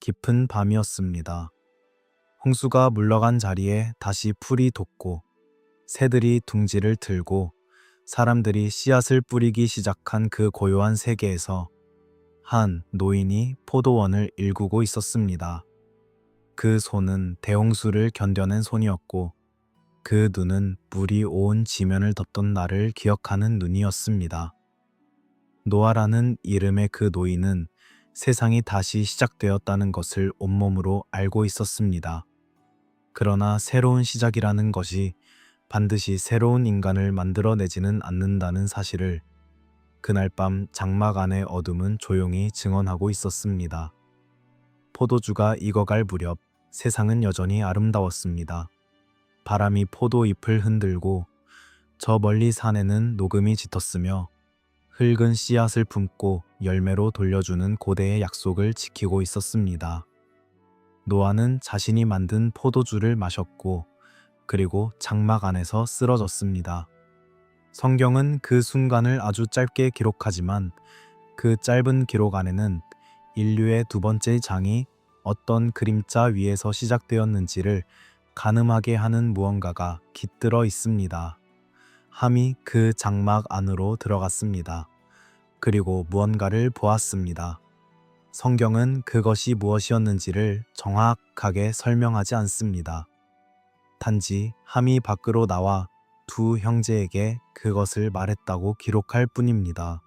깊은 밤이었습니다. 홍수가 물러간 자리에 다시 풀이 돋고 새들이 둥지를 틀고 사람들이 씨앗을 뿌리기 시작한 그 고요한 세계에서 한 노인이 포도원을 일구고 있었습니다. 그 손은 대홍수를 견뎌낸 손이었고 그 눈은 물이 온 지면을 덮던 날을 기억하는 눈이었습니다. 노아라는 이름의 그 노인은 세상이 다시 시작되었다는 것을 온몸으로 알고 있었습니다. 그러나 새로운 시작이라는 것이 반드시 새로운 인간을 만들어내지는 않는다는 사실을 그날 밤 장막 안의 어둠은 조용히 증언하고 있었습니다. 포도주가 익어갈 무렵 세상은 여전히 아름다웠습니다. 바람이 포도잎을 흔들고 저 멀리 산에는 녹음이 짙었으며 흙은 씨앗을 품고 열매로 돌려주는 고대의 약속을 지키고 있었습니다. 노아는 자신이 만든 포도주를 마셨고 그리고 장막 안에서 쓰러졌습니다. 성경은 그 순간을 아주 짧게 기록하지만 그 짧은 기록 안에는 인류의 두 번째 장이 어떤 그림자 위에서 시작되었는지를 가늠하게 하는 무언가가 깃들어 있습니다. 함이 그 장막 안으로 들어갔습니다. 그리고 무언가를 보았습니다. 성경은 그것이 무엇이었는지를 정확하게 설명하지 않습니다. 단지 함이 밖으로 나와 두 형제에게 그것을 말했다고 기록할 뿐입니다.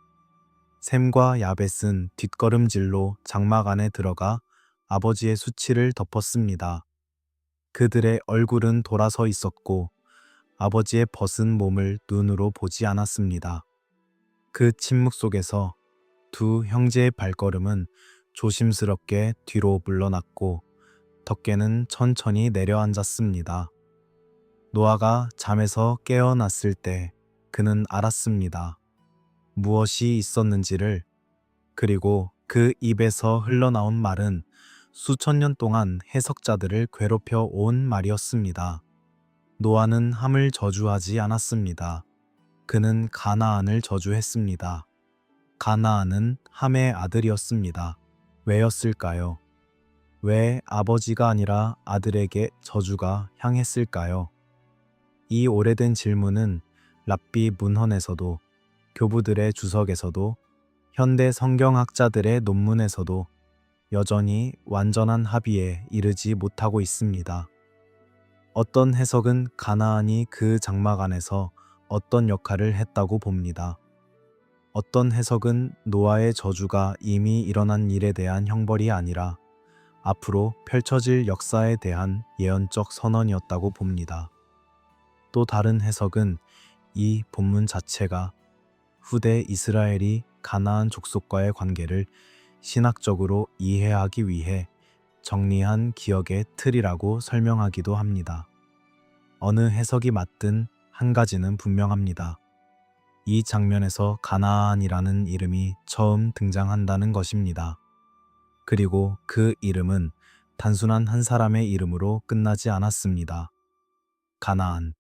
셈과 야벳은 뒷걸음질로 장막 안에 들어가 아버지의 수치를 덮었습니다. 그들의 얼굴은 돌아서 있었고 아버지의 벗은 몸을 눈으로 보지 않았습니다. 그 침묵 속에서 두 형제의 발걸음은 조심스럽게 뒤로 물러났고 덮개는 천천히 내려앉았습니다. 노아가 잠에서 깨어났을 때 그는 알았습니다. 무엇이 있었는지를. 그리고 그 입에서 흘러나온 말은 수천 년 동안 해석자들을 괴롭혀 온 말이었습니다. 노아는 함을 저주하지 않았습니다. 그는 가나안을 저주했습니다. 가나안은 함의 아들이었습니다. 왜였을까요? 왜 아버지가 아니라 아들에게 저주가 향했을까요? 이 오래된 질문은 랍비 문헌에서도 교부들의 주석에서도 현대 성경학자들의 논문에서도 여전히 완전한 합의에 이르지 못하고 있습니다. 어떤 해석은 가나안이 그 장막 안에서 어떤 역할을 했다고 봅니다. 어떤 해석은 노아의 저주가 이미 일어난 일에 대한 형벌이 아니라 앞으로 펼쳐질 역사에 대한 예언적 선언이었다고 봅니다. 또 다른 해석은 이 본문 자체가 후대 이스라엘이 가나안 족속과의 관계를 신학적으로 이해하기 위해 정리한 기억의 틀이라고 설명하기도 합니다. 어느 해석이 맞든 한 가지는 분명합니다. 이 장면에서 가나안이라는 이름이 처음 등장한다는 것입니다. 그리고 그 이름은 단순한 한 사람의 이름으로 끝나지 않았습니다. 가나안.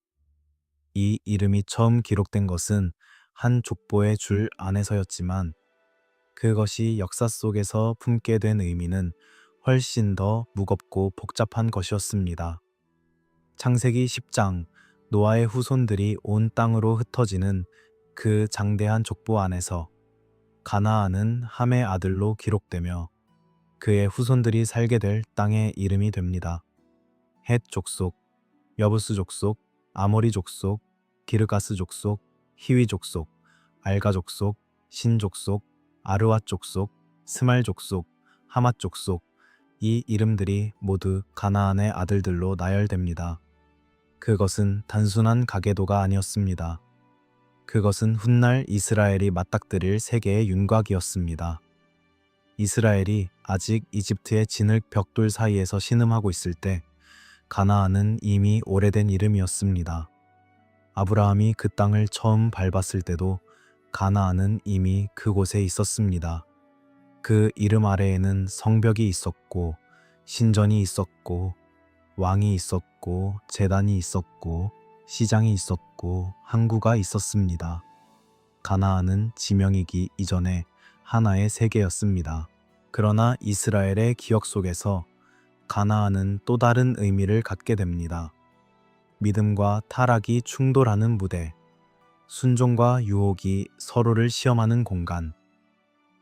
이 이름이 처음 기록된 것은 한 족보의 줄 안에서였지만 그것이 역사 속에서 품게 된 의미는 훨씬 더 무겁고 복잡한 것이었습니다. 창세기 10장, 노아의 후손들이 온 땅으로 흩어지는 그 장대한 족보 안에서 가나안은 함의 아들로 기록되며 그의 후손들이 살게 될 땅의 이름이 됩니다. 헷 족속, 여부스 족속, 아모리 족속, 기르가스 족속, 히위 족속, 알가 족속, 신 족속, 아르와 족속, 스말 족속, 하맛 족속, 이 이름들이 모두 가나안의 아들들로 나열됩니다. 그것은 단순한 가계도가 아니었습니다. 그것은 훗날 이스라엘이 맞닥뜨릴 세계의 윤곽이었습니다. 이스라엘이 아직 이집트의 진흙 벽돌 사이에서 신음하고 있을 때 가나안은 이미 오래된 이름이었습니다. 아브라함이 그 땅을 처음 밟았을 때도 가나안은 이미 그곳에 있었습니다. 그 이름 아래에는 성벽이 있었고 신전이 있었고 왕이 있었고 제단이 있었고 시장이 있었고 항구가 있었습니다. 가나안은 지명이기 이전에 하나의 세계였습니다. 그러나 이스라엘의 기억 속에서 가나안은 또 다른 의미를 갖게 됩니다. 믿음과 타락이 충돌하는 무대, 순종과 유혹이 서로를 시험하는 공간,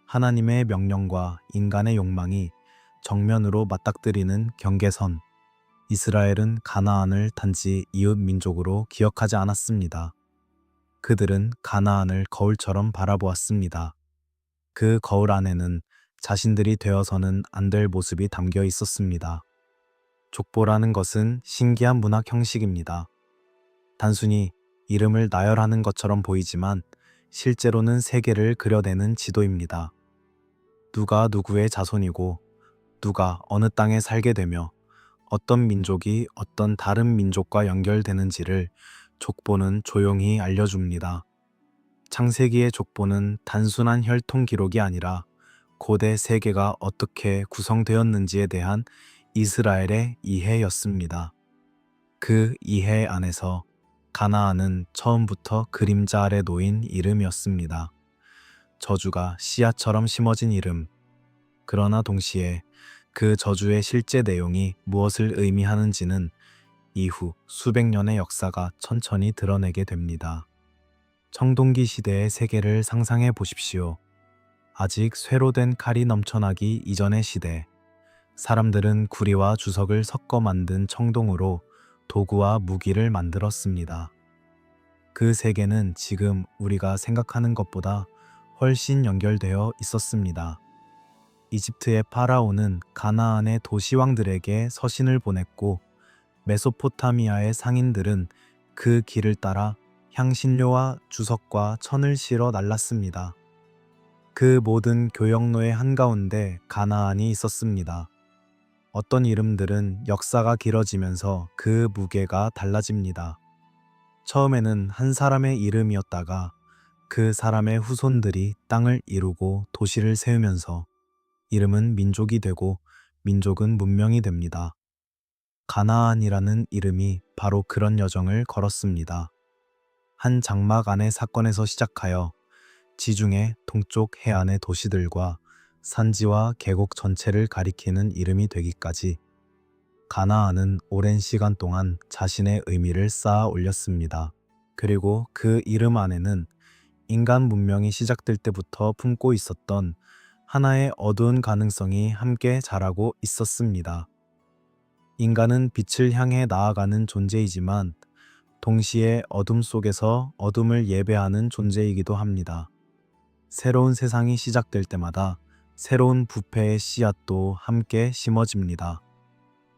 하나님의 명령과 인간의 욕망이 정면으로 맞닥뜨리는 경계선. 이스라엘은 가나안을 단지 이웃 민족으로 기억하지 않았습니다. 그들은 가나안을 거울처럼 바라보았습니다. 그 거울 안에는 자신들이 되어서는 안 될 모습이 담겨 있었습니다. 족보라는 것은 신기한 문학 형식입니다. 단순히 이름을 나열하는 것처럼 보이지만 실제로는 세계를 그려내는 지도입니다. 누가 누구의 자손이고 누가 어느 땅에 살게 되며 어떤 민족이 어떤 다른 민족과 연결되는지를 족보는 조용히 알려줍니다. 창세기의 족보는 단순한 혈통 기록이 아니라 고대 세계가 어떻게 구성되었는지에 대한 이스라엘의 이해였습니다. 그 이해 안에서 가나안은 처음부터 그림자 아래 놓인 이름이었습니다. 저주가 씨앗처럼 심어진 이름. 그러나 동시에 그 저주의 실제 내용이 무엇을 의미하는지는 이후 수백 년의 역사가 천천히 드러내게 됩니다. 청동기 시대의 세계를 상상해 보십시오. 아직 쇠로된 칼이 넘쳐나기 이전의 시대. 사람들은 구리와 주석을 섞어 만든 청동으로 도구와 무기를 만들었습니다. 그 세계는 지금 우리가 생각하는 것보다 훨씬 연결되어 있었습니다. 이집트의 파라오는 가나안의 도시왕들에게 서신을 보냈고 메소포타미아의 상인들은 그 길을 따라 향신료와 주석과 천을 실어 날랐습니다. 그 모든 교역로의 한가운데 가나안이 있었습니다. 어떤 이름들은 역사가 길어지면서 그 무게가 달라집니다. 처음에는 한 사람의 이름이었다가 그 사람의 후손들이 땅을 이루고 도시를 세우면서 이름은 민족이 되고 민족은 문명이 됩니다. 가나안이라는 이름이 바로 그런 여정을 걸었습니다. 한 장막 안의 사건에서 시작하여 지중해 동쪽 해안의 도시들과 산지와 계곡 전체를 가리키는 이름이 되기까지 가나안은 오랜 시간 동안 자신의 의미를 쌓아 올렸습니다. 그리고 그 이름 안에는 인간 문명이 시작될 때부터 품고 있었던 하나의 어두운 가능성이 함께 자라고 있었습니다. 인간은 빛을 향해 나아가는 존재이지만 동시에 어둠 속에서 어둠을 예배하는 존재이기도 합니다. 새로운 세상이 시작될 때마다 새로운 부패의 씨앗도 함께 심어집니다.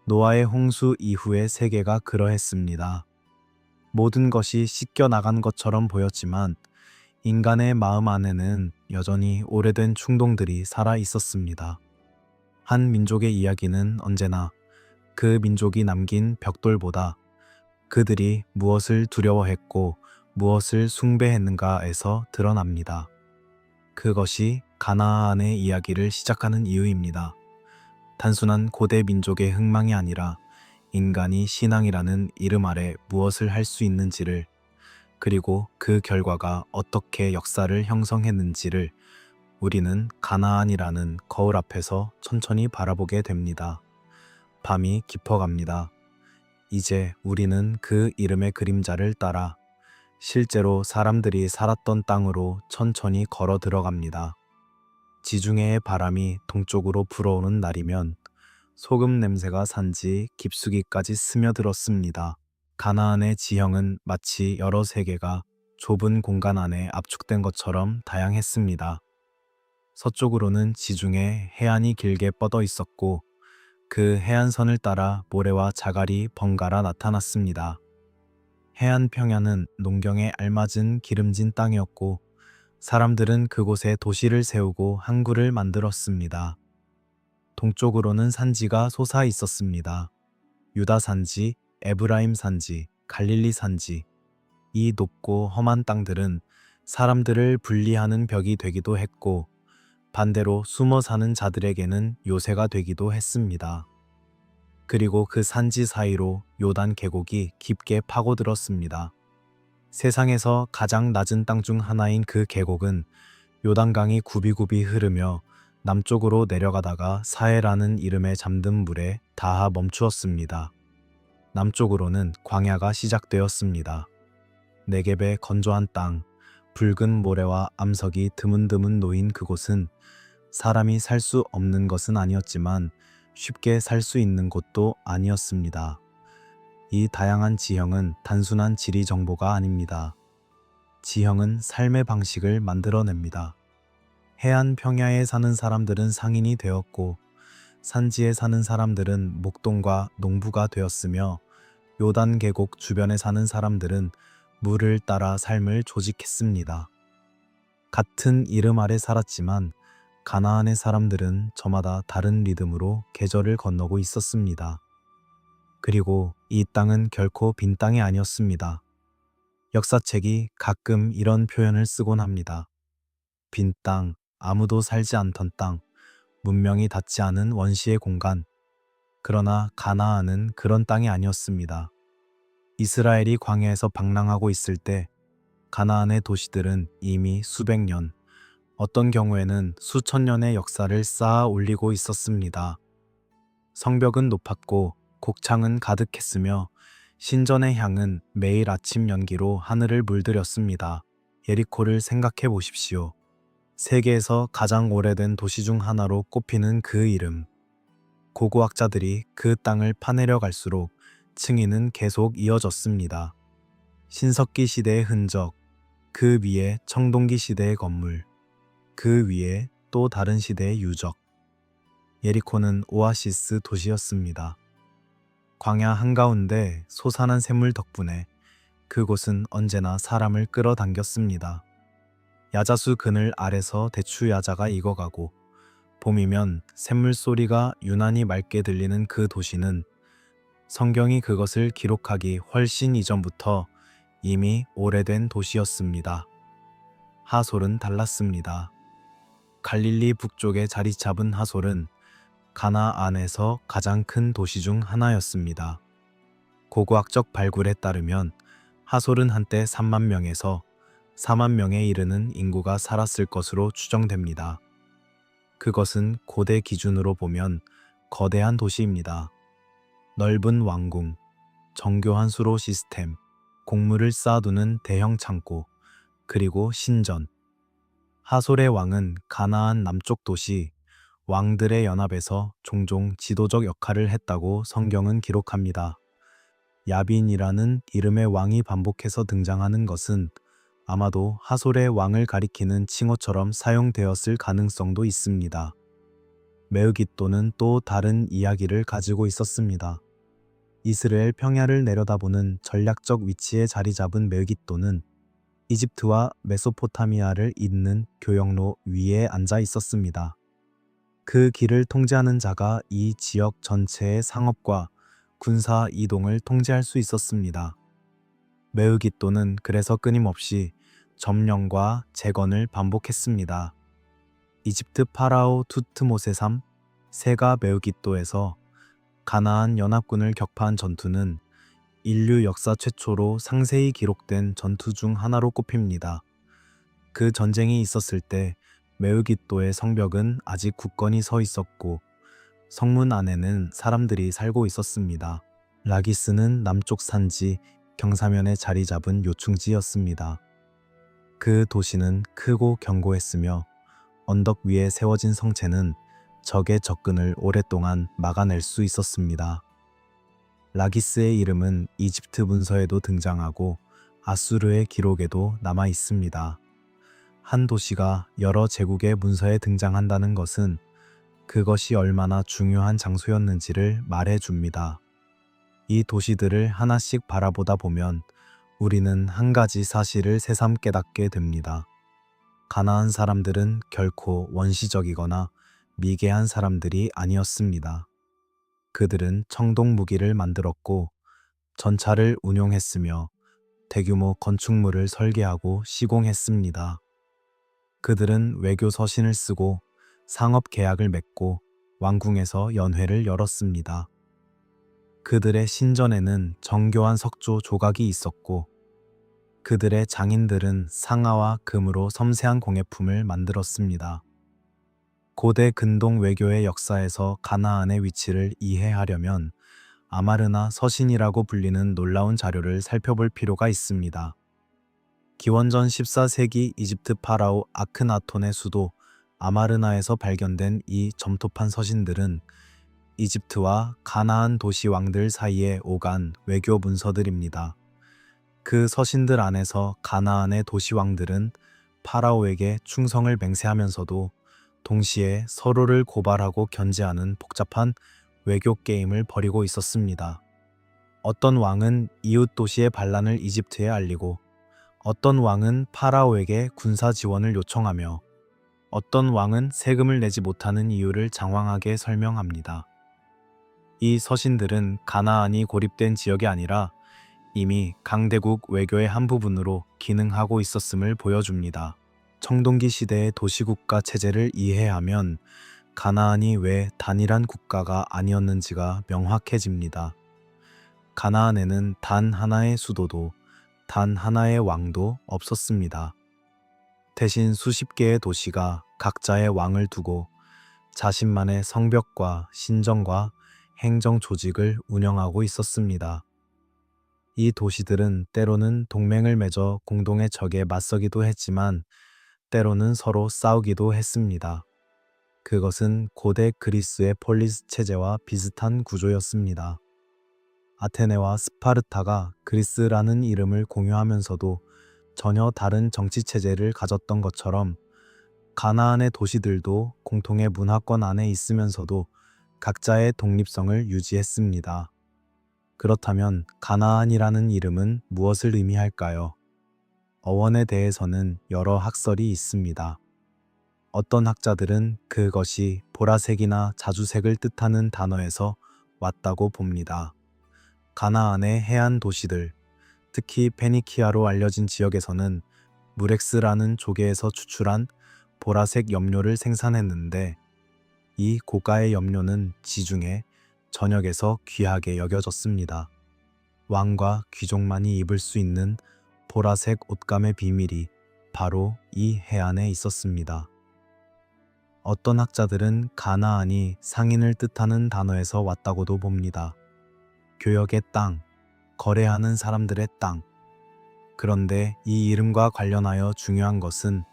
노아의 홍수 이후의 세계가 그러했습니다. 모든 것이 씻겨 나간 것처럼 보였지만 인간의 마음 안에는 여전히 오래된 충동들이 살아 있었습니다. 한 민족의 이야기는 언제나 그 민족이 남긴 벽돌보다 그들이 무엇을 두려워했고 무엇을 숭배했는가에서 드러납니다. 그것이 가나안의 이야기를 시작하는 이유입니다. 단순한 고대 민족의 흥망이 아니라 인간이 신앙이라는 이름 아래 무엇을 할 수 있는지를, 그리고 그 결과가 어떻게 역사를 형성했는지를 우리는 가나안이라는 거울 앞에서 천천히 바라보게 됩니다. 밤이 깊어갑니다. 이제 우리는 그 이름의 그림자를 따라 실제로 사람들이 살았던 땅으로 천천히 걸어 들어갑니다. 지중해의 바람이 동쪽으로 불어오는 날이면 소금 냄새가 산지 깊숙이까지 스며들었습니다. 가나안의 지형은 마치 여러 세계가 좁은 공간 안에 압축된 것처럼 다양했습니다. 서쪽으로는 지중해 해안이 길게 뻗어 있었고 그 해안선을 따라 모래와 자갈이 번갈아 나타났습니다. 해안 평야는 농경에 알맞은 기름진 땅이었고 사람들은 그곳에 도시를 세우고 항구를 만들었습니다. 동쪽으로는 산지가 솟아 있었습니다. 유다 산지, 에브라임 산지, 갈릴리 산지. 이 높고 험한 땅들은 사람들을 분리하는 벽이 되기도 했고 반대로 숨어 사는 자들에게는 요새가 되기도 했습니다. 그리고 그 산지 사이로 요단 계곡이 깊게 파고들었습니다. 세상에서 가장 낮은 땅 중 하나인 그 계곡은 요단강이 굽이굽이 흐르며 남쪽으로 내려가다가 사해라는 이름의 잠든 물에 닿아 멈추었습니다. 남쪽으로는 광야가 시작되었습니다. 네겝의 건조한 땅, 붉은 모래와 암석이 드문드문 놓인 그곳은 사람이 살 수 없는 것은 아니었지만 쉽게 살 수 있는 곳도 아니었습니다. 이 다양한 지형은 단순한 지리 정보가 아닙니다. 지형은 삶의 방식을 만들어냅니다. 해안 평야에 사는 사람들은 상인이 되었고 산지에 사는 사람들은 목동과 농부가 되었으며 요단 계곡 주변에 사는 사람들은 물을 따라 삶을 조직했습니다. 같은 이름 아래 살았지만 가나안의 사람들은 저마다 다른 리듬으로 계절을 건너고 있었습니다. 그리고 이 땅은 결코 빈 땅이 아니었습니다. 역사책이 가끔 이런 표현을 쓰곤 합니다. 빈 땅, 아무도 살지 않던 땅, 문명이 닿지 않은 원시의 공간. 그러나 가나안은 그런 땅이 아니었습니다. 이스라엘이 광야에서 방랑하고 있을 때 가나안의 도시들은 이미 수백 년, 어떤 경우에는 수천 년의 역사를 쌓아 올리고 있었습니다. 성벽은 높았고 곡창은 가득했으며 신전의 향은 매일 아침 연기로 하늘을 물들였습니다. 예리코를 생각해 보십시오. 세계에서 가장 오래된 도시 중 하나로 꼽히는 그 이름. 고고학자들이 그 땅을 파내려 갈수록 층위는 계속 이어졌습니다. 신석기 시대의 흔적, 그 위에 청동기 시대의 건물, 그 위에 또 다른 시대의 유적. 예리코는 오아시스 도시였습니다. 광야 한가운데 솟아난 샘물 덕분에 그곳은 언제나 사람을 끌어당겼습니다. 야자수 그늘 아래서 대추 야자가 익어가고 봄이면 샘물 소리가 유난히 맑게 들리는 그 도시는 성경이 그것을 기록하기 훨씬 이전부터 이미 오래된 도시였습니다. 하솔은 달랐습니다. 갈릴리 북쪽에 자리 잡은 하솔은 가나안에서 가장 큰 도시 중 하나였습니다. 고고학적 발굴에 따르면 하솔은 한때 3만 명에서 4만 명에 이르는 인구가 살았을 것으로 추정됩니다. 그것은 고대 기준으로 보면 거대한 도시입니다. 넓은 왕궁, 정교한 수로 시스템, 곡물을 쌓아두는 대형 창고, 그리고 신전. 하솔의 왕은 가나안 남쪽 도시 왕들의 연합에서 종종 지도적 역할을 했다고 성경은 기록합니다. 야빈이라는 이름의 왕이 반복해서 등장하는 것은 아마도 하솔의 왕을 가리키는 칭호처럼 사용되었을 가능성도 있습니다. 메우깃도는 또 다른 이야기를 가지고 있었습니다. 이스라엘 평야를 내려다보는 전략적 위치에 자리 잡은 메우깃도는 이집트와 메소포타미아를 잇는 교역로 위에 앉아 있었습니다. 그 길을 통제하는 자가 이 지역 전체의 상업과 군사 이동을 통제할 수 있었습니다. 메우깃도는 그래서 끊임없이 점령과 재건을 반복했습니다. 이집트 파라오 투트모세3 세가 메우깃도에서 가나안 연합군을 격파한 전투는 인류 역사 최초로 상세히 기록된 전투 중 하나로 꼽힙니다. 그 전쟁이 있었을 때 메우깃도의 성벽은 아직 굳건히 서 있었고 성문 안에는 사람들이 살고 있었습니다. 라기스는 남쪽 산지 경사면에 자리 잡은 요충지였습니다. 그 도시는 크고 견고했으며 언덕 위에 세워진 성체는 적의 접근을 오랫동안 막아낼 수 있었습니다. 라기스의 이름은 이집트 문서에도 등장하고 아수르의 기록에도 남아 있습니다. 한 도시가 여러 제국의 문서에 등장한다는 것은 그것이 얼마나 중요한 장소였는지를 말해줍니다. 이 도시들을 하나씩 바라보다 보면 우리는 한 가지 사실을 새삼 깨닫게 됩니다. 가나안 사람들은 결코 원시적이거나 미개한 사람들이 아니었습니다. 그들은 청동 무기를 만들었고 전차를 운용했으며 대규모 건축물을 설계하고 시공했습니다. 그들은 외교 서신을 쓰고 상업 계약을 맺고 왕궁에서 연회를 열었습니다. 그들의 신전에는 정교한 석조 조각이 있었고 그들의 장인들은 상아와 금으로 섬세한 공예품을 만들었습니다. 고대 근동 외교의 역사에서 가나안의 위치를 이해하려면 아마르나 서신이라고 불리는 놀라운 자료를 살펴볼 필요가 있습니다. 기원전 14세기 이집트 파라오 아크나톤의 수도 아마르나에서 발견된 이 점토판 서신들은 이집트와 가나안 도시 왕들 사이에 오간 외교 문서들입니다. 그 서신들 안에서 가나안의 도시 왕들은 파라오에게 충성을 맹세하면서도 동시에 서로를 고발하고 견제하는 복잡한 외교 게임을 벌이고 있었습니다. 어떤 왕은 이웃 도시의 반란을 이집트에 알리고 어떤 왕은 파라오에게 군사 지원을 요청하며 어떤 왕은 세금을 내지 못하는 이유를 장황하게 설명합니다. 이 서신들은 가나안이 고립된 지역이 아니라 이미 강대국 외교의 한 부분으로 기능하고 있었음을 보여줍니다. 청동기 시대의 도시국가 체제를 이해하면 가나안이 왜 단일한 국가가 아니었는지가 명확해집니다. 가나안에는 단 하나의 수도도 단 하나의 왕도 없었습니다. 대신 수십 개의 도시가 각자의 왕을 두고 자신만의 성벽과 신정과 행정 조직을 운영하고 있었습니다. 이 도시들은 때로는 동맹을 맺어 공동의 적에 맞서기도 했지만 때로는 서로 싸우기도 했습니다. 그것은 고대 그리스의 폴리스 체제와 비슷한 구조였습니다. 아테네와 스파르타가 그리스라는 이름을 공유하면서도 전혀 다른 정치 체제를 가졌던 것처럼 가나안의 도시들도 공통의 문화권 안에 있으면서도 각자의 독립성을 유지했습니다. 그렇다면 가나안이라는 이름은 무엇을 의미할까요? 어원에 대해서는 여러 학설이 있습니다. 어떤 학자들은 그것이 보라색이나 자주색을 뜻하는 단어에서 왔다고 봅니다. 가나안의 해안 도시들, 특히 페니키아로 알려진 지역에서는 무렉스라는 조개에서 추출한 보라색 염료를 생산했는데 이 고가의 염료는 지중해 전역에서 귀하게 여겨졌습니다. 왕과 귀족만이 입을 수 있는 보라색 옷감의 비밀이 바로 이 해안에 있었습니다. 어떤 학자들은 가나안이 상인을 뜻하는 단어에서 왔다고도 봅니다. 교역의 땅, 거래하는 사람들의 땅. 그런데 이 이름과 관련하여 중요한 것은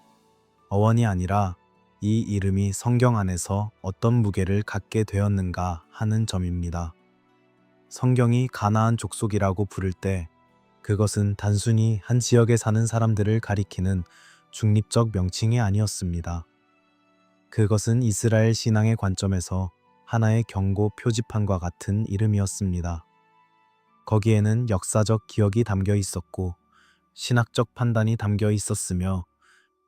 어원이 아니라 이 이름이 성경 안에서 어떤 무게를 갖게 되었는가 하는 점입니다. 성경이 가나안 족속이라고 부를 때 그것은 단순히 한 지역에 사는 사람들을 가리키는 중립적 명칭이 아니었습니다. 그것은 이스라엘 신앙의 관점에서 하나의 경고 표지판과 같은 이름이었습니다. 거기에는 역사적 기억이 담겨 있었고 신학적 판단이 담겨 있었으며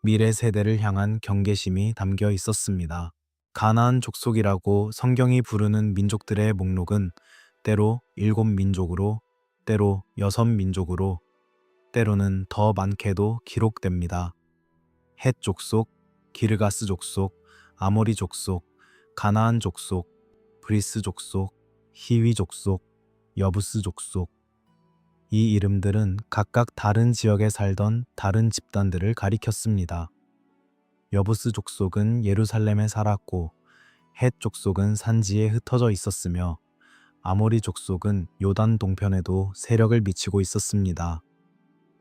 미래 세대를 향한 경계심이 담겨 있었습니다. 가나안 족속이라고 성경이 부르는 민족들의 목록은 때로 7민족으로, 때로 6민족으로, 때로는 더 많게도 기록됩니다. 헷 족속, 기르가스 족속, 아모리 족속, 가나안 족속, 브리스 족속, 히위 족속, 여부스 족속. 이 이름들은 각각 다른 지역에 살던 다른 집단들을 가리켰습니다. 여부스 족속은 예루살렘에 살았고 헷 족속은 산지에 흩어져 있었으며 아모리 족속은 요단 동편에도 세력을 미치고 있었습니다.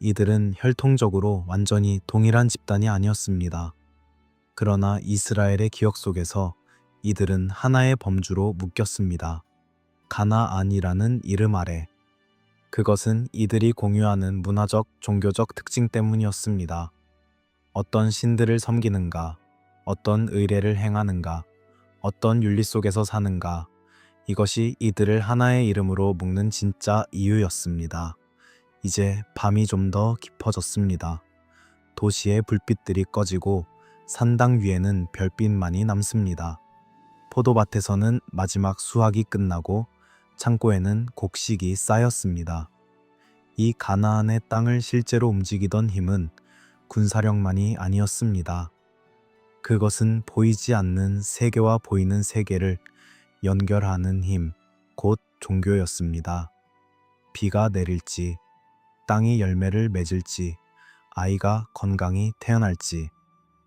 이들은 혈통적으로 완전히 동일한 집단이 아니었습니다. 그러나 이스라엘의 기억 속에서 이들은 하나의 범주로 묶였습니다. 가나안이라는 이름 아래. 그것은 이들이 공유하는 문화적, 종교적 특징 때문이었습니다. 어떤 신들을 섬기는가, 어떤 의례를 행하는가, 어떤 윤리 속에서 사는가, 이것이 이들을 하나의 이름으로 묶는 진짜 이유였습니다. 이제 밤이 좀 더 깊어졌습니다. 도시의 불빛들이 꺼지고 산당 위에는 별빛만이 남습니다. 포도밭에서는 마지막 수확이 끝나고 창고에는 곡식이 쌓였습니다. 이 가나안의 땅을 실제로 움직이던 힘은 군사력만이 아니었습니다. 그것은 보이지 않는 세계와 보이는 세계를 연결하는 힘, 곧 종교였습니다. 비가 내릴지, 땅이 열매를 맺을지, 아이가 건강히 태어날지,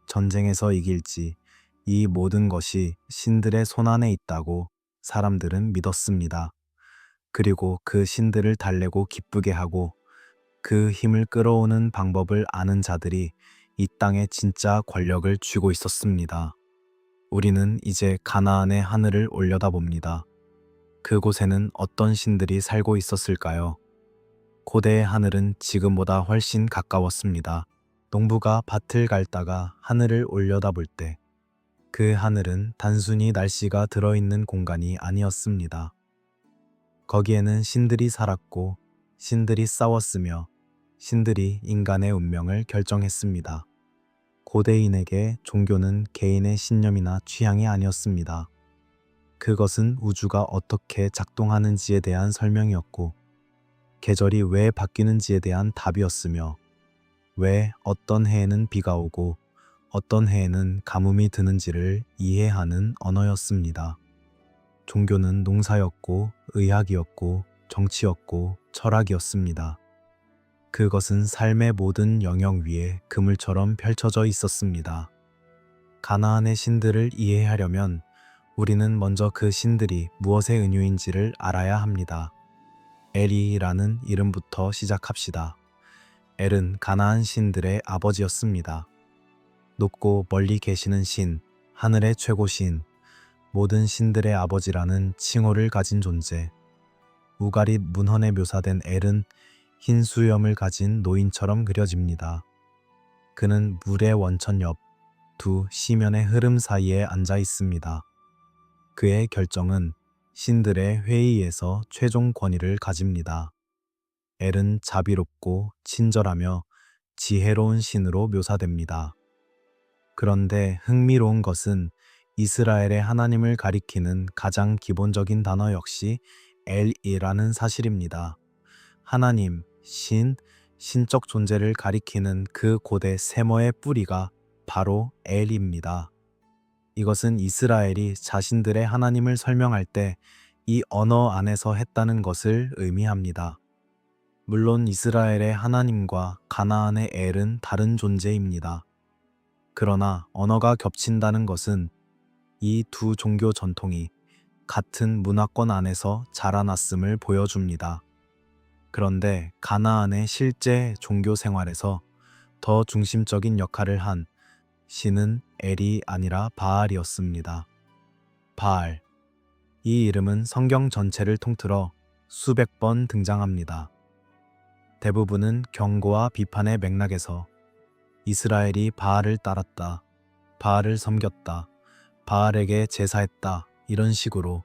전쟁에서 이길지, 이 모든 것이 신들의 손안에 있다고 사람들은 믿었습니다. 그리고 그 신들을 달래고 기쁘게 하고 그 힘을 끌어오는 방법을 아는 자들이 이 땅에 진짜 권력을 쥐고 있었습니다. 우리는 이제 가나안의 하늘을 올려다봅니다. 그곳에는 어떤 신들이 살고 있었을까요? 고대의 하늘은 지금보다 훨씬 가까웠습니다. 농부가 밭을 갈다가 하늘을 올려다볼 때 그 하늘은 단순히 날씨가 들어있는 공간이 아니었습니다. 거기에는 신들이 살았고 신들이 싸웠으며 신들이 인간의 운명을 결정했습니다. 고대인에게 종교는 개인의 신념이나 취향이 아니었습니다. 그것은 우주가 어떻게 작동하는지에 대한 설명이었고 계절이 왜 바뀌는지에 대한 답이었으며 왜 어떤 해에는 비가 오고 어떤 해에는 가뭄이 드는지를 이해하는 언어였습니다. 종교는 농사였고 의학이었고 정치였고 철학이었습니다. 그것은 삶의 모든 영역 위에 그물처럼 펼쳐져 있었습니다. 가나안의 신들을 이해하려면 우리는 먼저 그 신들이 무엇의 은유인지를 알아야 합니다. 엘이라는 이름부터 시작합시다. 엘은 가나안 신들의 아버지였습니다. 높고 멀리 계시는 신, 하늘의 최고 신, 모든 신들의 아버지라는 칭호를 가진 존재. 우가릿 문헌에 묘사된 엘은 흰 수염을 가진 노인처럼 그려집니다. 그는 물의 원천 옆 두 시면의 흐름 사이에 앉아 있습니다. 그의 결정은 신들의 회의에서 최종 권위를 가집니다. 엘은 자비롭고 친절하며 지혜로운 신으로 묘사됩니다. 그런데 흥미로운 것은 이스라엘의 하나님을 가리키는 가장 기본적인 단어 역시 엘이라는 사실입니다. 하나님, 신, 신적 존재를 가리키는 그 고대 세머의 뿌리가 바로 엘입니다. 이것은 이스라엘이 자신들의 하나님을 설명할 때 이 언어 안에서 했다는 것을 의미합니다. 물론 이스라엘의 하나님과 가나안의 엘은 다른 존재입니다. 그러나 언어가 겹친다는 것은 이 두 종교 전통이 같은 문화권 안에서 자라났음을 보여줍니다. 그런데 가나안의 실제 종교 생활에서 더 중심적인 역할을 한 신은 엘이 아니라 바알이었습니다. 바알. 이 이름은 성경 전체를 통틀어 수백 번 등장합니다. 대부분은 경고와 비판의 맥락에서 이스라엘이 바알을 따랐다, 바알을 섬겼다, 바알에게 제사했다 이런 식으로.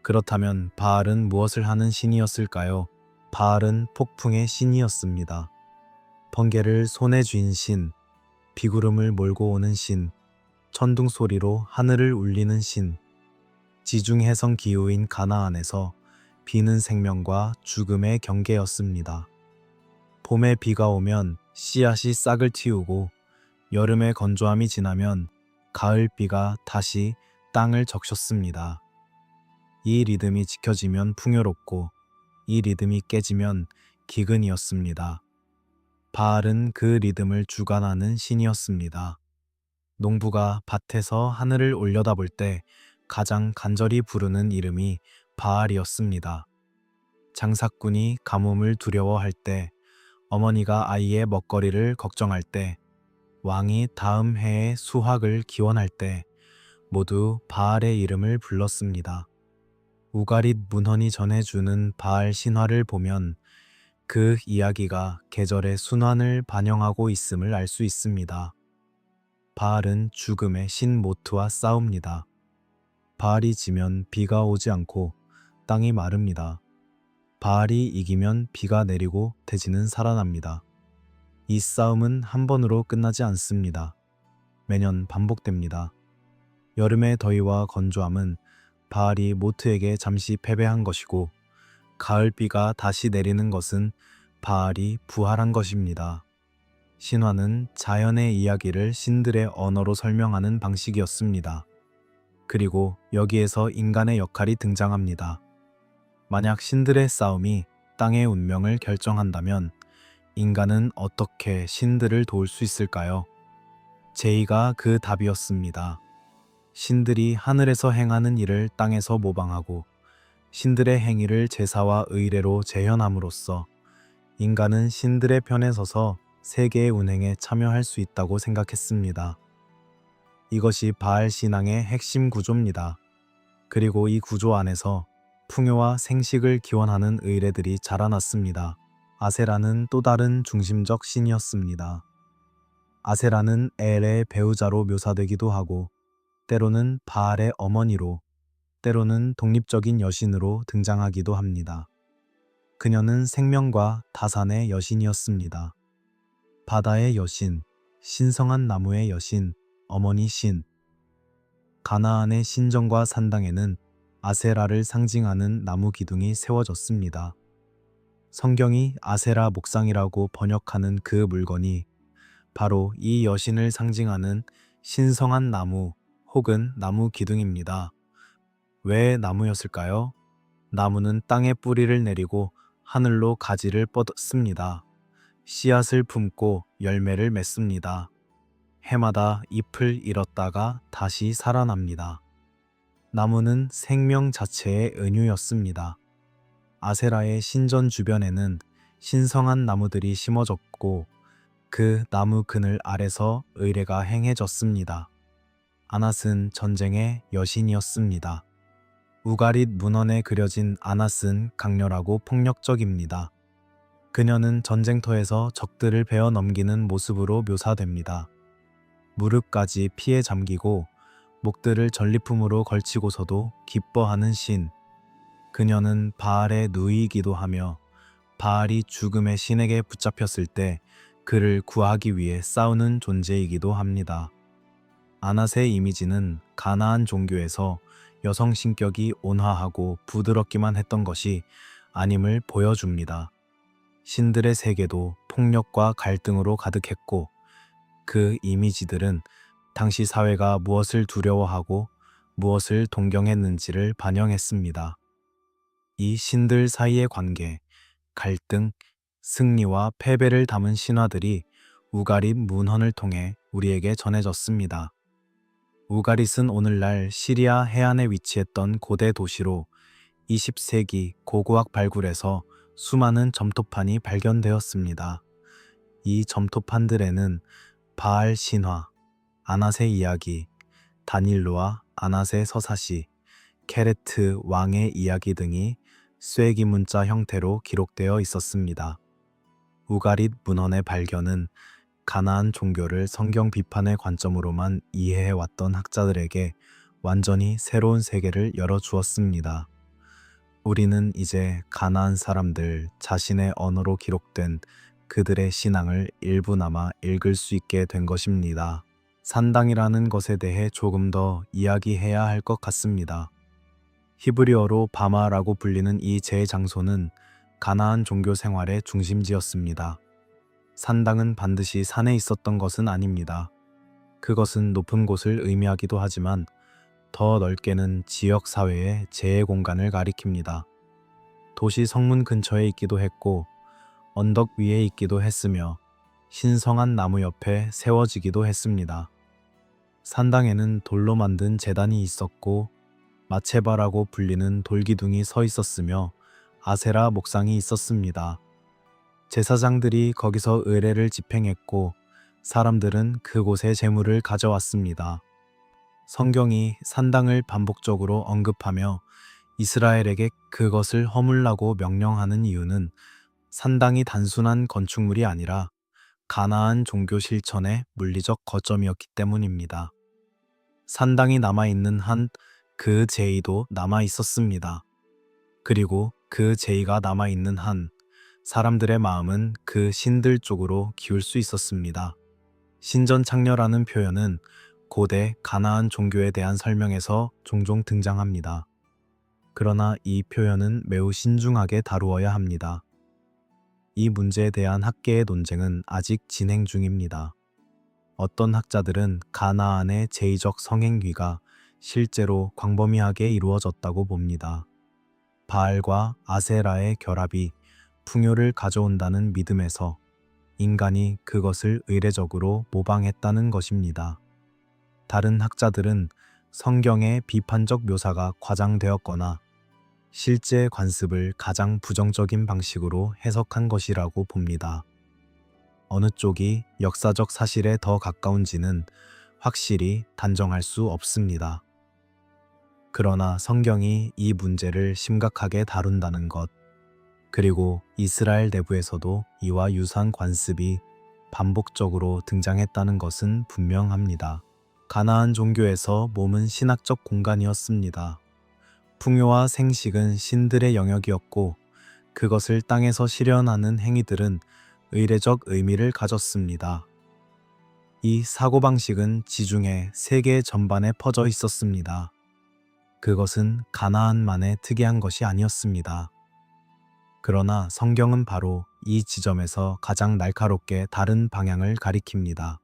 그렇다면 바알은 무엇을 하는 신이었을까요? 바알은 폭풍의 신이었습니다. 번개를 손에 쥔 신, 비구름을 몰고 오는 신, 천둥 소리로 하늘을 울리는 신. 지중해성 기후인 가나안에서 비는 생명과 죽음의 경계였습니다. 봄에 비가 오면 씨앗이 싹을 틔우고 여름의 건조함이 지나면 가을 비가 다시 땅을 적셨습니다. 이 리듬이 지켜지면 풍요롭고 이 리듬이 깨지면 기근이었습니다. 바알은 그 리듬을 주관하는 신이었습니다. 농부가 밭에서 하늘을 올려다볼 때 가장 간절히 부르는 이름이 바알이었습니다. 장사꾼이 가뭄을 두려워할 때, 어머니가 아이의 먹거리를 걱정할 때, 왕이 다음 해의 수확을 기원할 때 모두 바알의 이름을 불렀습니다. 우가릿 문헌이 전해주는 바알 신화를 보면 그 이야기가 계절의 순환을 반영하고 있음을 알 수 있습니다. 바알은 죽음의 신 모트와 싸웁니다. 바알이 지면 비가 오지 않고 땅이 마릅니다. 바알이 이기면 비가 내리고 대지는 살아납니다. 이 싸움은 한 번으로 끝나지 않습니다. 매년 반복됩니다. 여름의 더위와 건조함은 바알이 모트에게 잠시 패배한 것이고 가을비가 다시 내리는 것은 바알이 부활한 것입니다. 신화는 자연의 이야기를 신들의 언어로 설명하는 방식이었습니다. 그리고 여기에서 인간의 역할이 등장합니다. 만약 신들의 싸움이 땅의 운명을 결정한다면 인간은 어떻게 신들을 도울 수 있을까요? 제이가 그 답이었습니다. 신들이 하늘에서 행하는 일을 땅에서 모방하고 신들의 행위를 제사와 의례로 재현함으로써 인간은 신들의 편에 서서 세계의 운행에 참여할 수 있다고 생각했습니다. 이것이 바알 신앙의 핵심 구조입니다. 그리고 이 구조 안에서 풍요와 생식을 기원하는 의례들이 자라났습니다. 아세라는 또 다른 중심적 신이었습니다. 아세라는 엘의 배우자로 묘사되기도 하고 때로는 바알의 어머니로, 때로는 독립적인 여신으로 등장하기도 합니다. 그녀는 생명과 다산의 여신이었습니다. 바다의 여신, 신성한 나무의 여신, 어머니 신. 가나안의 신전과 산당에는 아세라를 상징하는 나무 기둥이 세워졌습니다. 성경이 아세라 목상이라고 번역하는 그 물건이 바로 이 여신을 상징하는 신성한 나무 혹은 나무 기둥입니다. 왜 나무였을까요? 나무는 땅에 뿌리를 내리고 하늘로 가지를 뻗습니다. 씨앗을 품고 열매를 맺습니다. 해마다 잎을 잃었다가 다시 살아납니다. 나무는 생명 자체의 은유였습니다. 아세라의 신전 주변에는 신성한 나무들이 심어졌고 그 나무 그늘 아래서 의례가 행해졌습니다. 아낫은 전쟁의 여신이었습니다. 우가릿 문헌에 그려진 아낫은 강렬하고 폭력적입니다. 그녀는 전쟁터에서 적들을 베어 넘기는 모습으로 묘사됩니다. 무릎까지 피에 잠기고 목들을 전리품으로 걸치고서도 기뻐하는 신. 그녀는 바알의 누이이기도 하며 바알이 죽음의 신에게 붙잡혔을 때 그를 구하기 위해 싸우는 존재이기도 합니다. 아낫의 이미지는 가나안 종교에서 여성 신격이 온화하고 부드럽기만 했던 것이 아님을 보여줍니다. 신들의 세계도 폭력과 갈등으로 가득했고 그 이미지들은 당시 사회가 무엇을 두려워하고 무엇을 동경했는지를 반영했습니다. 이 신들 사이의 관계, 갈등, 승리와 패배를 담은 신화들이 우가릿 문헌을 통해 우리에게 전해졌습니다. 우가릿은 오늘날 시리아 해안에 위치했던 고대 도시로 20세기 고고학 발굴에서 수많은 점토판이 발견되었습니다. 이 점토판들에는 바알 신화, 아낫의 이야기, 다닐로와 아낫의 서사시, 케레트 왕의 이야기 등이 쇠기 문자 형태로 기록되어 있었습니다. 우가릿 문헌의 발견은 가나안 종교를 성경 비판의 관점으로만 이해해왔던 학자들에게 완전히 새로운 세계를 열어주었습니다. 우리는 이제 가나안 사람들 자신의 언어로 기록된 그들의 신앙을 일부나마 읽을 수 있게 된 것입니다. 산당이라는 것에 대해 조금 더 이야기해야 할 것 같습니다. 히브리어로 바마라고 불리는 이 제장소는 가나안 종교 생활의 중심지였습니다. 산당은 반드시 산에 있었던 것은 아닙니다. 그것은 높은 곳을 의미하기도 하지만 더 넓게는 지역 사회의 재해 공간을 가리킵니다. 도시 성문 근처에 있기도 했고 언덕 위에 있기도 했으며 신성한 나무 옆에 세워지기도 했습니다. 산당에는 돌로 만든 제단이 있었고 마체바라고 불리는 돌기둥이 서 있었으며 아세라 목상이 있었습니다. 제사장들이 거기서 의례를 집행했고 사람들은 그곳에 제물을 가져왔습니다. 성경이 산당을 반복적으로 언급하며 이스라엘에게 그것을 허물라고 명령하는 이유는 산당이 단순한 건축물이 아니라 가나안 종교 실천의 물리적 거점이었기 때문입니다. 산당이 남아있는 한 그 제의도 남아있었습니다. 그리고 그 제의가 남아있는 한 사람들의 마음은 그 신들 쪽으로 기울 수 있었습니다. 신전 창녀라는 표현은 고대 가나안 종교에 대한 설명에서 종종 등장합니다. 그러나 이 표현은 매우 신중하게 다루어야 합니다. 이 문제에 대한 학계의 논쟁은 아직 진행 중입니다. 어떤 학자들은 가나안의 제의적 성행위가 실제로 광범위하게 이루어졌다고 봅니다. 바알과 아세라의 결합이 풍요를 가져온다는 믿음에서 인간이 그것을 의례적으로 모방했다는 것입니다. 다른 학자들은 성경의 비판적 묘사가 과장되었거나 실제 관습을 가장 부정적인 방식으로 해석한 것이라고 봅니다. 어느 쪽이 역사적 사실에 더 가까운지는 확실히 단정할 수 없습니다. 그러나 성경이 이 문제를 심각하게 다룬다는 것, 그리고 이스라엘 내부에서도 이와 유사한 관습이 반복적으로 등장했다는 것은 분명합니다. 가나안 종교에서 몸은 신학적 공간이었습니다. 풍요와 생식은 신들의 영역이었고 그것을 땅에서 실현하는 행위들은 의례적 의미를 가졌습니다. 이 사고방식은 지중해 세계 전반에 퍼져 있었습니다. 그것은 가나안만의 특이한 것이 아니었습니다. 그러나 성경은 바로 이 지점에서 가장 날카롭게 다른 방향을 가리킵니다.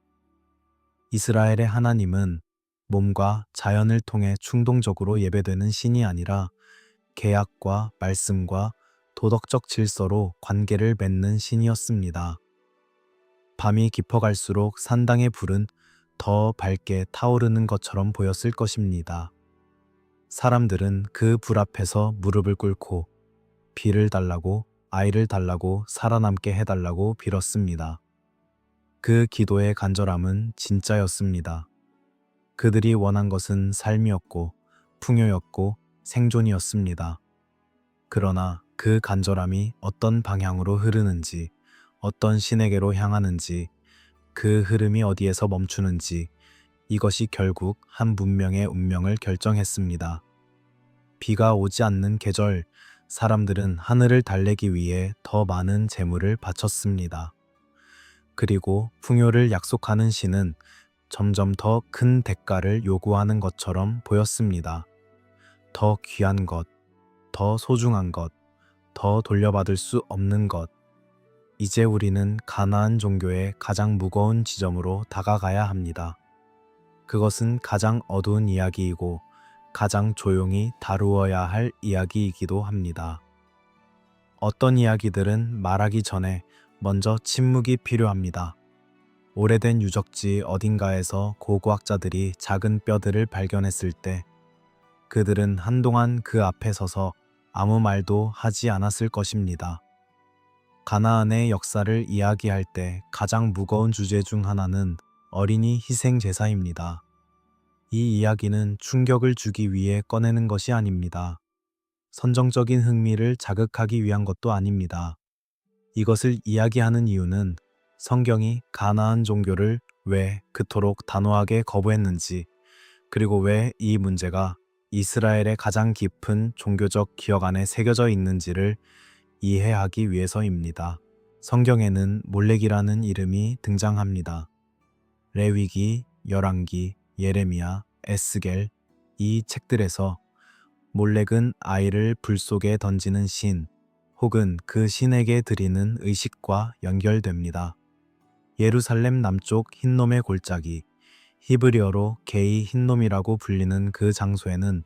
이스라엘의 하나님은 몸과 자연을 통해 충동적으로 예배되는 신이 아니라 계약과 말씀과 도덕적 질서로 관계를 맺는 신이었습니다. 밤이 깊어갈수록 산당의 불은 더 밝게 타오르는 것처럼 보였을 것입니다. 사람들은 그 불 앞에서 무릎을 꿇고 비를 달라고, 아이를 달라고, 살아남게 해달라고 빌었습니다. 그 기도의 간절함은 진짜였습니다. 그들이 원한 것은 삶이었고 풍요였고 생존이었습니다. 그러나 그 간절함이 어떤 방향으로 흐르는지, 어떤 신에게로 향하는지, 그 흐름이 어디에서 멈추는지, 이것이 결국 한 문명의 운명을 결정했습니다. 비가 오지 않는 계절, 사람들은 하늘을 달래기 위해 더 많은 재물을 바쳤습니다. 그리고 풍요를 약속하는 신은 점점 더 큰 대가를 요구하는 것처럼 보였습니다. 더 귀한 것, 더 소중한 것, 더 돌려받을 수 없는 것. 이제 우리는 가나안 종교의 가장 무거운 지점으로 다가가야 합니다. 그것은 가장 어두운 이야기이고 가장 조용히 다루어야 할 이야기이기도 합니다. 어떤 이야기들은 말하기 전에 먼저 침묵이 필요합니다. 오래된 유적지 어딘가에서 고고학자들이 작은 뼈들을 발견했을 때 그들은 한동안 그 앞에 서서 아무 말도 하지 않았을 것입니다. 가나안의 역사를 이야기할 때 가장 무거운 주제 중 하나는 어린이 희생 제사입니다. 이 이야기는 충격을 주기 위해 꺼내는 것이 아닙니다. 선정적인 흥미를 자극하기 위한 것도 아닙니다. 이것을 이야기하는 이유는 성경이 가나안 종교를 왜 그토록 단호하게 거부했는지, 그리고 왜 이 문제가 이스라엘의 가장 깊은 종교적 기억 안에 새겨져 있는지를 이해하기 위해서입니다. 성경에는 몰렉이라는 이름이 등장합니다. 레위기, 열왕기, 예레미야, 에스겔, 이 책들에서 몰렉은 아이를 불 속에 던지는 신, 혹은 그 신에게 드리는 의식과 연결됩니다. 예루살렘 남쪽 흰놈의 골짜기, 히브리어로 게이 흰놈이라고 불리는 그 장소에는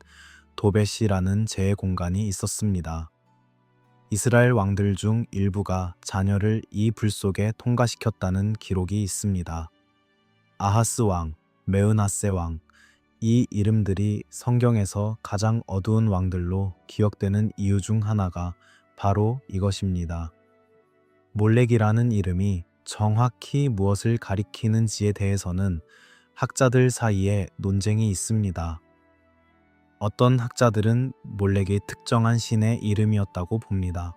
도벳이라는 제 공간이 있었습니다. 이스라엘 왕들 중 일부가 자녀를 이 불 속에 통과시켰다는 기록이 있습니다. 아하스 왕, 메은하세 왕, 이 이름들이 성경에서 가장 어두운 왕들로 기억되는 이유 중 하나가 바로 이것입니다. 몰렉이라는 이름이 정확히 무엇을 가리키는지에 대해서는 학자들 사이에 논쟁이 있습니다. 어떤 학자들은 몰렉이 특정한 신의 이름이었다고 봅니다.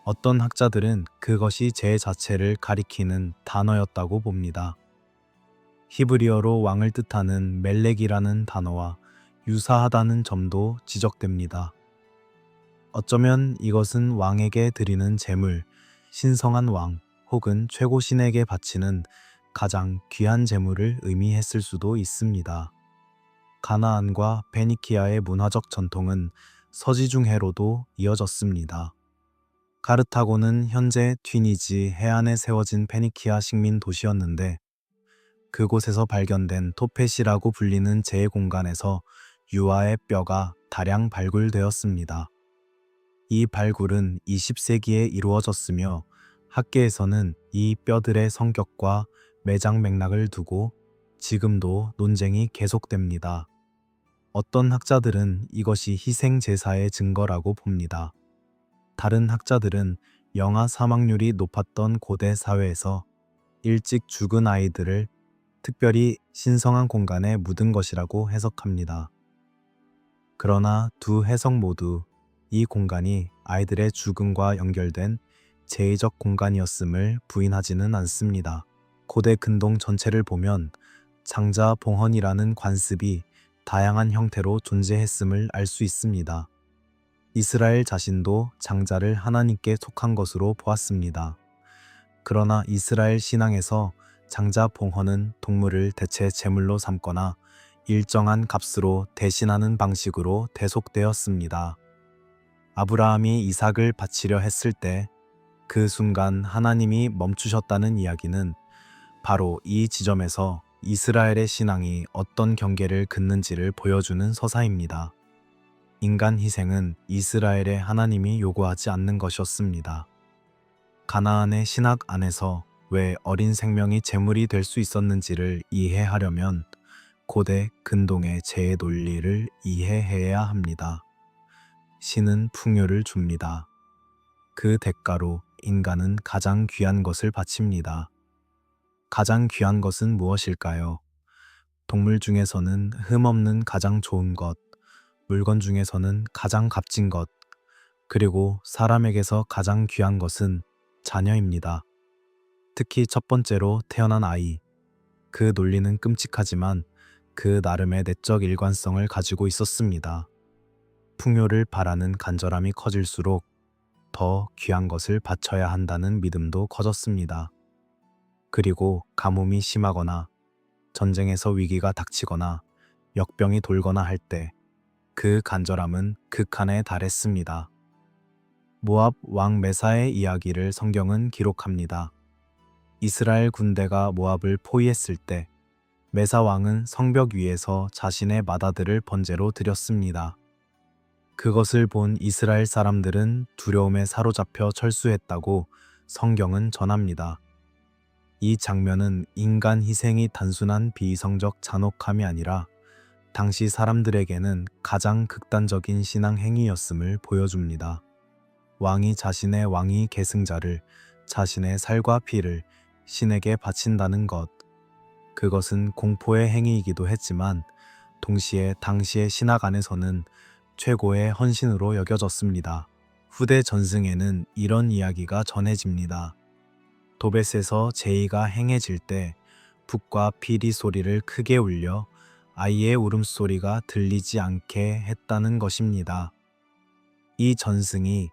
어떤 학자들은 그것이 제 자체를 가리키는 단어였다고 봅니다. 히브리어로 왕을 뜻하는 멜렉이라는 단어와 유사하다는 점도 지적됩니다. 어쩌면 이것은 왕에게 드리는 제물, 신성한 왕 혹은 최고신에게 바치는 가장 귀한 제물을 의미했을 수도 있습니다. 가나안과 베니키아의 문화적 전통은 서지중해로도 이어졌습니다. 카르타고는 현재 튀니지 해안에 세워진 페니키아 식민 도시였는데 그곳에서 발견된 토펫이라고 불리는 제 공간에서 유아의 뼈가 다량 발굴되었습니다. 이 발굴은 20세기에 이루어졌으며 학계에서는 이 뼈들의 성격과 매장 맥락을 두고 지금도 논쟁이 계속됩니다. 어떤 학자들은 이것이 희생 제사의 증거라고 봅니다. 다른 학자들은 영아 사망률이 높았던 고대 사회에서 일찍 죽은 아이들을 특별히 신성한 공간에 묻은 것이라고 해석합니다. 그러나 두 해석 모두 이 공간이 아이들의 죽음과 연결된 제의적 공간이었음을 부인하지는 않습니다. 고대 근동 전체를 보면 장자 봉헌이라는 관습이 다양한 형태로 존재했음을 알 수 있습니다. 이스라엘 자신도 장자를 하나님께 속한 것으로 보았습니다. 그러나 이스라엘 신앙에서 장자 봉헌은 동물을 대체 제물로 삼거나 일정한 값으로 대신하는 방식으로 대속되었습니다. 아브라함이 이삭을 바치려 했을 때 그 순간 하나님이 멈추셨다는 이야기는 바로 이 지점에서 이스라엘의 신앙이 어떤 경계를 긋는지를 보여주는 서사입니다. 인간 희생은 이스라엘의 하나님이 요구하지 않는 것이었습니다. 가나안의 신학 안에서 왜 어린 생명이 제물이 될 수 있었는지를 이해하려면 고대 근동의 재해 논리를 이해해야 합니다. 신은 풍요를 줍니다. 그 대가로 인간은 가장 귀한 것을 바칩니다. 가장 귀한 것은 무엇일까요? 동물 중에서는 흠없는 가장 좋은 것, 물건 중에서는 가장 값진 것, 그리고 사람에게서 가장 귀한 것은 자녀입니다. 특히 첫 번째로 태어난 아이. 그 논리는 끔찍하지만 그 나름의 내적 일관성을 가지고 있었습니다. 풍요를 바라는 간절함이 커질수록 더 귀한 것을 바쳐야 한다는 믿음도 커졌습니다. 그리고 가뭄이 심하거나 전쟁에서 위기가 닥치거나 역병이 돌거나 할 때 그 간절함은 극한에 달했습니다. 모압 왕 메사의 이야기를 성경은 기록합니다. 이스라엘 군대가 모압을 포위했을 때 메사 왕은 성벽 위에서 자신의 맏아들을 번제로 드렸습니다. 그것을 본 이스라엘 사람들은 두려움에 사로잡혀 철수했다고 성경은 전합니다. 이 장면은 인간 희생이 단순한 비이성적 잔혹함이 아니라 당시 사람들에게는 가장 극단적인 신앙 행위였음을 보여줍니다. 왕이 자신의 왕위 계승자를, 자신의 살과 피를 신에게 바친다는 것. 그것은 공포의 행위이기도 했지만 동시에 당시의 신학 안에서는 최고의 헌신으로 여겨졌습니다. 후대 전승에는 이런 이야기가 전해집니다. 도벳에서 제의가 행해질 때 북과 피리 소리를 크게 울려 아이의 울음소리가 들리지 않게 했다는 것입니다. 이 전승이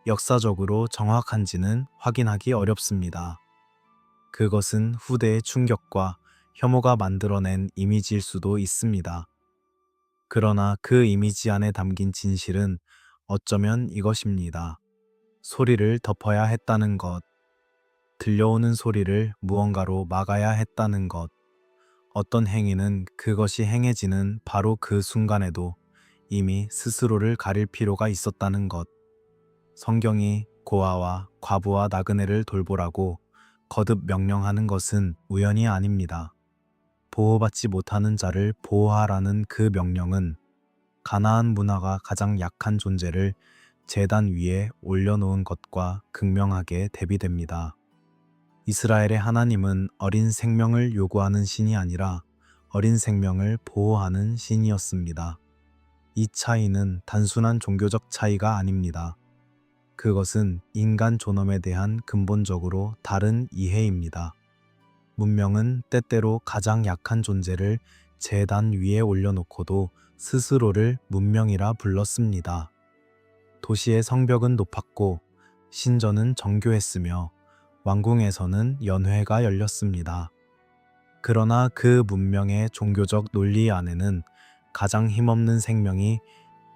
역사적으로 정확한지는 확인하기 어렵습니다. 그것은 후대의 충격과 혐오가 만들어낸 이미지일 수도 있습니다. 그러나 그 이미지 안에 담긴 진실은 어쩌면 이것입니다. 소리를 덮어야 했다는 것, 들려오는 소리를 무언가로 막아야 했다는 것, 어떤 행위는 그것이 행해지는 바로 그 순간에도 이미 스스로를 가릴 필요가 있었다는 것. 성경이 고아와 과부와 나그네를 돌보라고 거듭 명령하는 것은 우연이 아닙니다. 보호받지 못하는 자를 보호하라는 그 명령은 가나안 문화가 가장 약한 존재를 제단 위에 올려놓은 것과 극명하게 대비됩니다. 이스라엘의 하나님은 어린 생명을 요구하는 신이 아니라 어린 생명을 보호하는 신이었습니다. 이 차이는 단순한 종교적 차이가 아닙니다. 그것은 인간 존엄에 대한 근본적으로 다른 이해입니다. 문명은 때때로 가장 약한 존재를 제단 위에 올려놓고도 스스로를 문명이라 불렀습니다. 도시의 성벽은 높았고 신전은 정교했으며 왕궁에서는 연회가 열렸습니다. 그러나 그 문명의 종교적 논리 안에는 가장 힘없는 생명이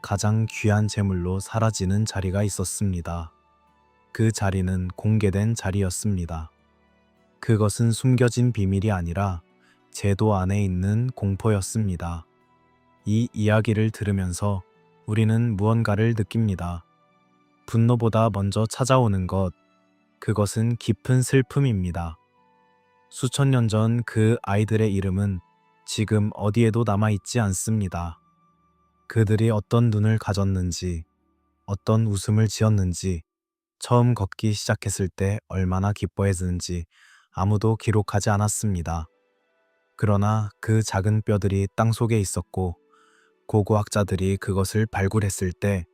가장 귀한 제물로 사라지는 자리가 있었습니다. 그 자리는 공개된 자리였습니다. 그것은 숨겨진 비밀이 아니라 제도 안에 있는 공포였습니다. 이 이야기를 들으면서 우리는 무언가를 느낍니다. 분노보다 먼저 찾아오는 것, 그것은 깊은 슬픔입니다. 수천 년 전 그 아이들의 이름은 지금 어디에도 남아있지 않습니다. 그들이 어떤 눈을 가졌는지, 어떤 웃음을 지었는지, 처음 걷기 시작했을 때 얼마나 기뻐했는지 아무도 기록하지 않았습니다. 그러나 그 작은 뼈들이 땅속에 있었고 고고학자들이 그것을 발굴했을 때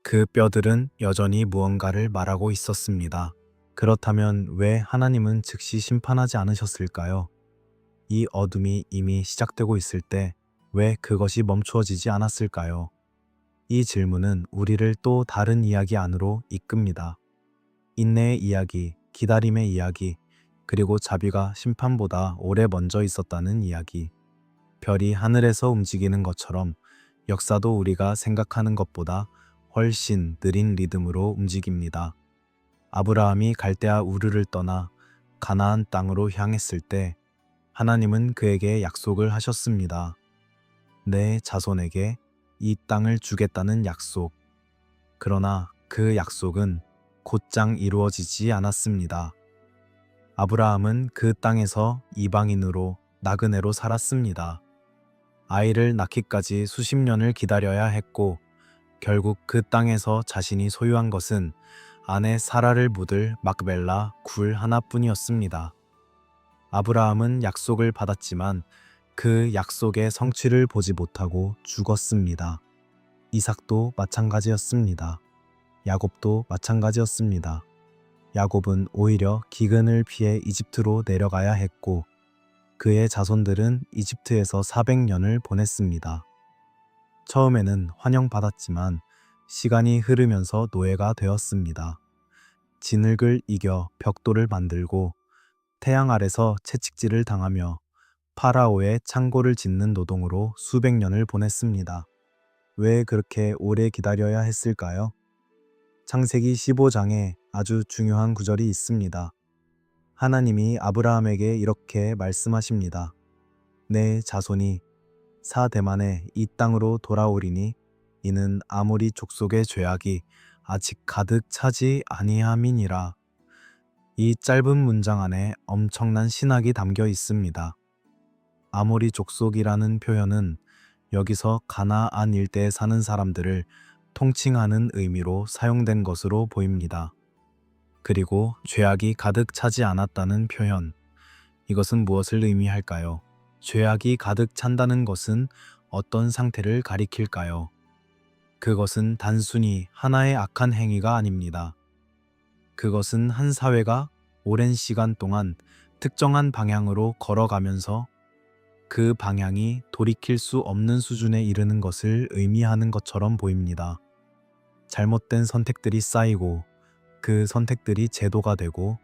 그 뼈들은 여전히 무언가를 말하고 있었습니다. 그렇다면 왜 하나님은 즉시 심판하지 않으셨을까요? 이 어둠이 이미 시작되고 있을 때 왜 그것이 멈추어지지 않았을까요? 이 질문은 우리를 또 다른 이야기 안으로 이끕니다. 인내의 이야기, 기다림의 이야기, 그리고 자비가 심판보다 오래 먼저 있었다는 이야기. 별이 하늘에서 움직이는 것처럼 역사도 우리가 생각하는 것보다 훨씬 느린 리듬으로 움직입니다. 아브라함이 갈대아 우르를 떠나 가나안 땅으로 향했을 때 하나님은 그에게 약속을 하셨습니다. 내 자손에게 이 땅을 주겠다는 약속. 그러나 그 약속은 곧장 이루어지지 않았습니다. 아브라함은 그 땅에서 이방인으로 나그네로 살았습니다. 아이를 낳기까지 수십 년을 기다려야 했고 결국 그 땅에서 자신이 소유한 것은 아내 사라를 묻을 막벨라 굴 하나뿐이었습니다. 아브라함은 약속을 받았지만 그 약속의 성취를 보지 못하고 죽었습니다. 이삭도 마찬가지였습니다. 야곱도 마찬가지였습니다. 야곱은 오히려 기근을 피해 이집트로 내려가야 했고 그의 자손들은 이집트에서 400년을 보냈습니다. 처음에는 환영받았지만 시간이 흐르면서 노예가 되었습니다. 진흙을 이겨 벽돌을 만들고 태양 아래서 채찍질을 당하며 파라오의 창고를 짓는 노동으로 수백 년을 보냈습니다. 왜 그렇게 오래 기다려야 했을까요? 창세기 15장에 아주 중요한 구절이 있습니다. 하나님이 아브라함에게 이렇게 말씀하십니다. 내 자손이 사대만에 이 땅으로 돌아오리니 이는 아모리 족속의 죄악이 아직 가득 차지 아니함이니라. 이 짧은 문장 안에 엄청난 신학이 담겨 있습니다. 아모리 족속이라는 표현은 여기서 가나안 일대에 사는 사람들을 통칭하는 의미로 사용된 것으로 보입니다. 그리고 죄악이 가득 차지 않았다는 표현. 이것은 무엇을 의미할까요? 죄악이 가득 찬다는 것은 어떤 상태를 가리킬까요? 그것은 단순히 하나의 악한 행위가 아닙니다. 그것은 한 사회가 오랜 시간 동안 특정한 방향으로 걸어가면서 그 방향이 돌이킬 수 없는 수준에 이르는 것을 의미하는 것처럼 보입니다. 잘못된 선택들이 쌓이고 그 선택들이 제도가 되고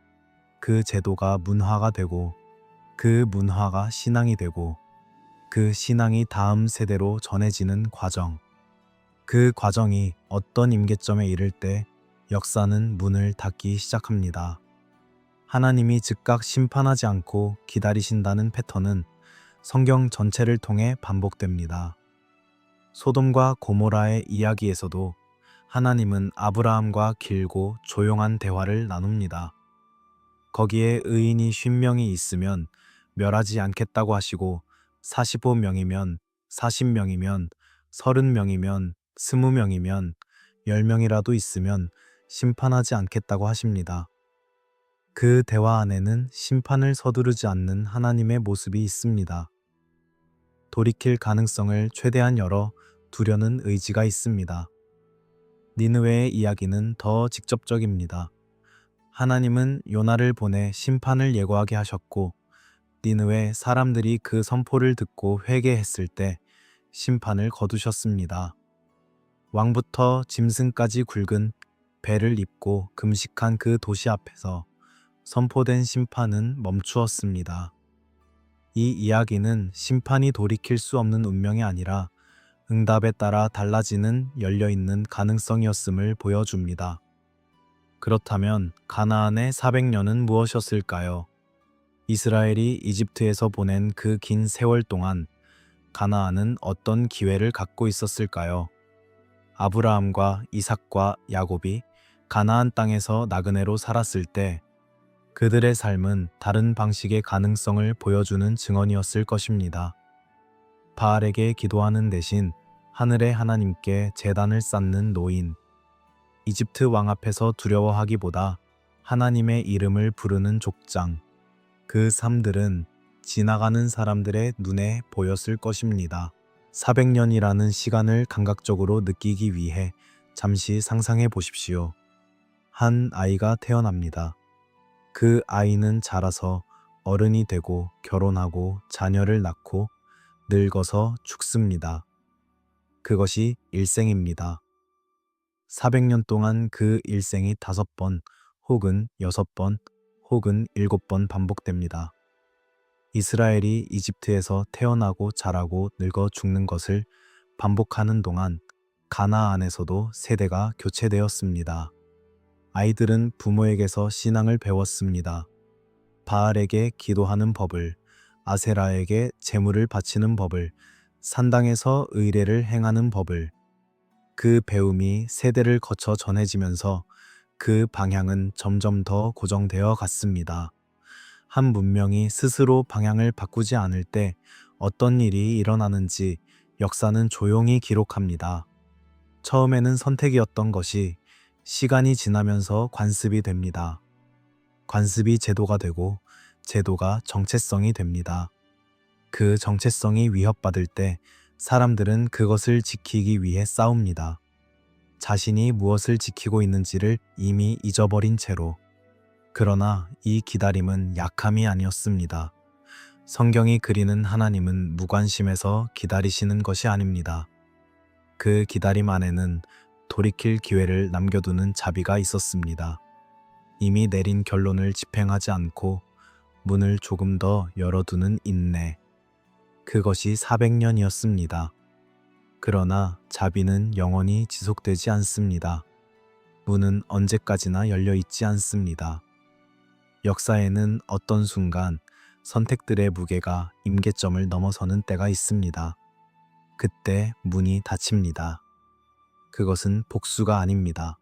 그 제도가 문화가 되고 그 문화가 신앙이 되고 그 신앙이 다음 세대로 전해지는 과정. 그 과정이 어떤 임계점에 이를 때 역사는 문을 닫기 시작합니다. 하나님이 즉각 심판하지 않고 기다리신다는 패턴은 성경 전체를 통해 반복됩니다. 소돔과 고모라의 이야기에서도 하나님은 아브라함과 길고 조용한 대화를 나눕니다. 거기에 의인이 50명이 있으면 멸하지 않겠다고 하시고 45명이면 40명이면 30명이면 20명이면 10명이라도 있으면 심판하지 않겠다고 하십니다. 그 대화 안에는 심판을 서두르지 않는 하나님의 모습이 있습니다. 돌이킬 가능성을 최대한 열어 두려는 의지가 있습니다. 니느웨의 이야기는 더 직접적입니다. 하나님은 요나를 보내 심판을 예고하게 하셨고 니느웨 사람들이 그 선포를 듣고 회개했을 때 심판을 거두셨습니다. 왕부터 짐승까지 굵은 배를 입고 금식한 그 도시 앞에서 선포된 심판은 멈추었습니다. 이 이야기는 심판이 돌이킬 수 없는 운명이 아니라 응답에 따라 달라지는 열려있는 가능성이었음을 보여줍니다. 그렇다면 가나안의 400년은 무엇이었을까요? 이스라엘이 이집트에서 보낸 그 긴 세월 동안 가나안은 어떤 기회를 갖고 있었을까요? 아브라함과 이삭과 야곱이 가나안 땅에서 나그네로 살았을 때 그들의 삶은 다른 방식의 가능성을 보여주는 증언이었을 것입니다. 바알에게 기도하는 대신 하늘의 하나님께 제단을 쌓는 노인, 이집트 왕 앞에서 두려워하기보다 하나님의 이름을 부르는 족장, 그 삶들은 지나가는 사람들의 눈에 보였을 것입니다. 400년이라는 시간을 감각적으로 느끼기 위해 잠시 상상해 보십시오. 한 아이가 태어납니다. 그 아이는 자라서 어른이 되고 결혼하고 자녀를 낳고 늙어서 죽습니다. 그것이 일생입니다. 400년 동안 그 일생이 5번 혹은 6번 혹은 7번 반복됩니다. 이스라엘이 이집트에서 태어나고 자라고 늙어 죽는 것을 반복하는 동안 가나안에서도 세대가 교체되었습니다. 아이들은 부모에게서 신앙을 배웠습니다. 바알에게 기도하는 법을, 아세라에게 제물을 바치는 법을, 산당에서 의례를 행하는 법을. 그 배움이 세대를 거쳐 전해지면서 그 방향은 점점 더 고정되어 갔습니다. 한 문명이 스스로 방향을 바꾸지 않을 때 어떤 일이 일어나는지 역사는 조용히 기록합니다. 처음에는 선택이었던 것이 시간이 지나면서 관습이 됩니다. 관습이 제도가 되고 제도가 정체성이 됩니다. 그 정체성이 위협받을 때 사람들은 그것을 지키기 위해 싸웁니다. 자신이 무엇을 지키고 있는지를 이미 잊어버린 채로. 그러나 이 기다림은 약함이 아니었습니다. 성경이 그리는 하나님은 무관심해서 기다리시는 것이 아닙니다. 그 기다림 안에는 돌이킬 기회를 남겨두는 자비가 있었습니다. 이미 내린 결론을 집행하지 않고 문을 조금 더 열어두는 인내. 그것이 400년이었습니다. 그러나 자비는 영원히 지속되지 않습니다. 문은 언제까지나 열려 있지 않습니다. 역사에는 어떤 순간 선택들의 무게가 임계점을 넘어서는 때가 있습니다. 그때 문이 닫힙니다. 그것은 복수가 아닙니다.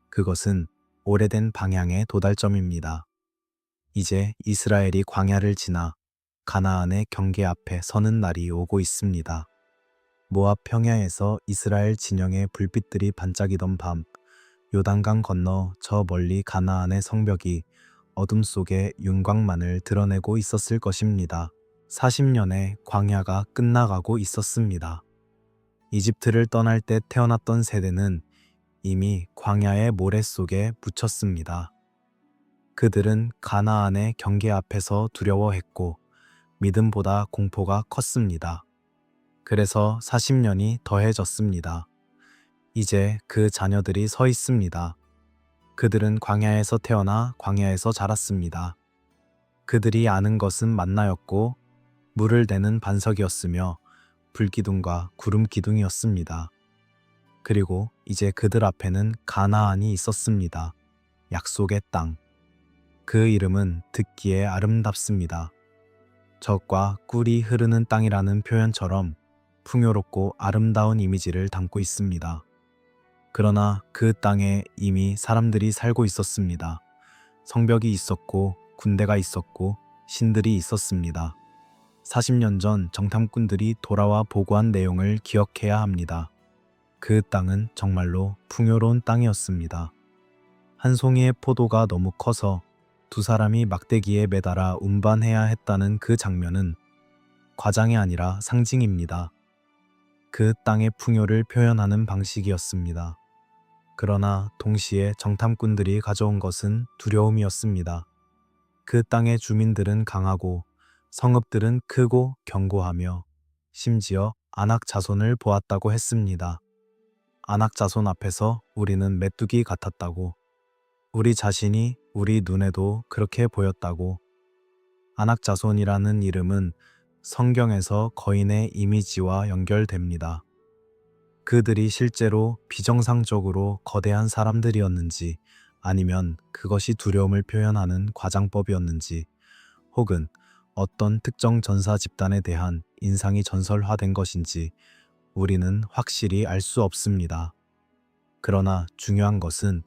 그것은 오래된 방향의 도달점입니다. 이제 이스라엘이 광야를 지나 가나안의 경계 앞에 서는 날이 오고 있습니다. 모압 평야에서 이스라엘 진영의 불빛들이 반짝이던 밤, 요단강 건너 저 멀리 가나안의 성벽이 어둠 속에 윤곽만을 드러내고 있었을 것입니다. 40년의 광야가 끝나가고 있었습니다. 이집트를 떠날 때 태어났던 세대는 이미 광야의 모래 속에 묻혔습니다. 그들은 가나안의 경계 앞에서 두려워했고 믿음보다 공포가 컸습니다. 그래서 40년이 더해졌습니다. 이제 그 자녀들이 서 있습니다. 그들은 광야에서 태어나 광야에서 자랐습니다. 그들이 아는 것은 만나였고 물을 내는 반석이었으며 불기둥과 구름 기둥이었습니다. 그리고 이제 그들 앞에는 가나안이 있었습니다. 약속의 땅. 그 이름은 듣기에 아름답습니다. 젖과 꿀이 흐르는 땅이라는 표현처럼 풍요롭고 아름다운 이미지를 담고 있습니다. 그러나 그 땅에 이미 사람들이 살고 있었습니다. 성벽이 있었고 군대가 있었고 신들이 있었습니다. 40년 전 정탐꾼들이 돌아와 보고한 내용을 기억해야 합니다. 그 땅은 정말로 풍요로운 땅이었습니다. 한 송이의 포도가 너무 커서 두 사람이 막대기에 매달아 운반해야 했다는 그 장면은 과장이 아니라 상징입니다. 그 땅의 풍요를 표현하는 방식이었습니다. 그러나 동시에 정탐꾼들이 가져온 것은 두려움이었습니다. 그 땅의 주민들은 강하고 성읍들은 크고 견고하며 심지어 아낙 자손을 보았다고 했습니다. 아낙 자손 앞에서 우리는 메뚜기 같았다고, 우리 자신이 우리 눈에도 그렇게 보였다고. 아낙 자손이라는 이름은 성경에서 거인의 이미지와 연결됩니다. 그들이 실제로 비정상적으로 거대한 사람들이었는지 아니면 그것이 두려움을 표현하는 과장법이었는지 혹은 어떤 특정 전사 집단에 대한 인상이 전설화된 것인지 우리는 확실히 알 수 없습니다. 그러나 중요한 것은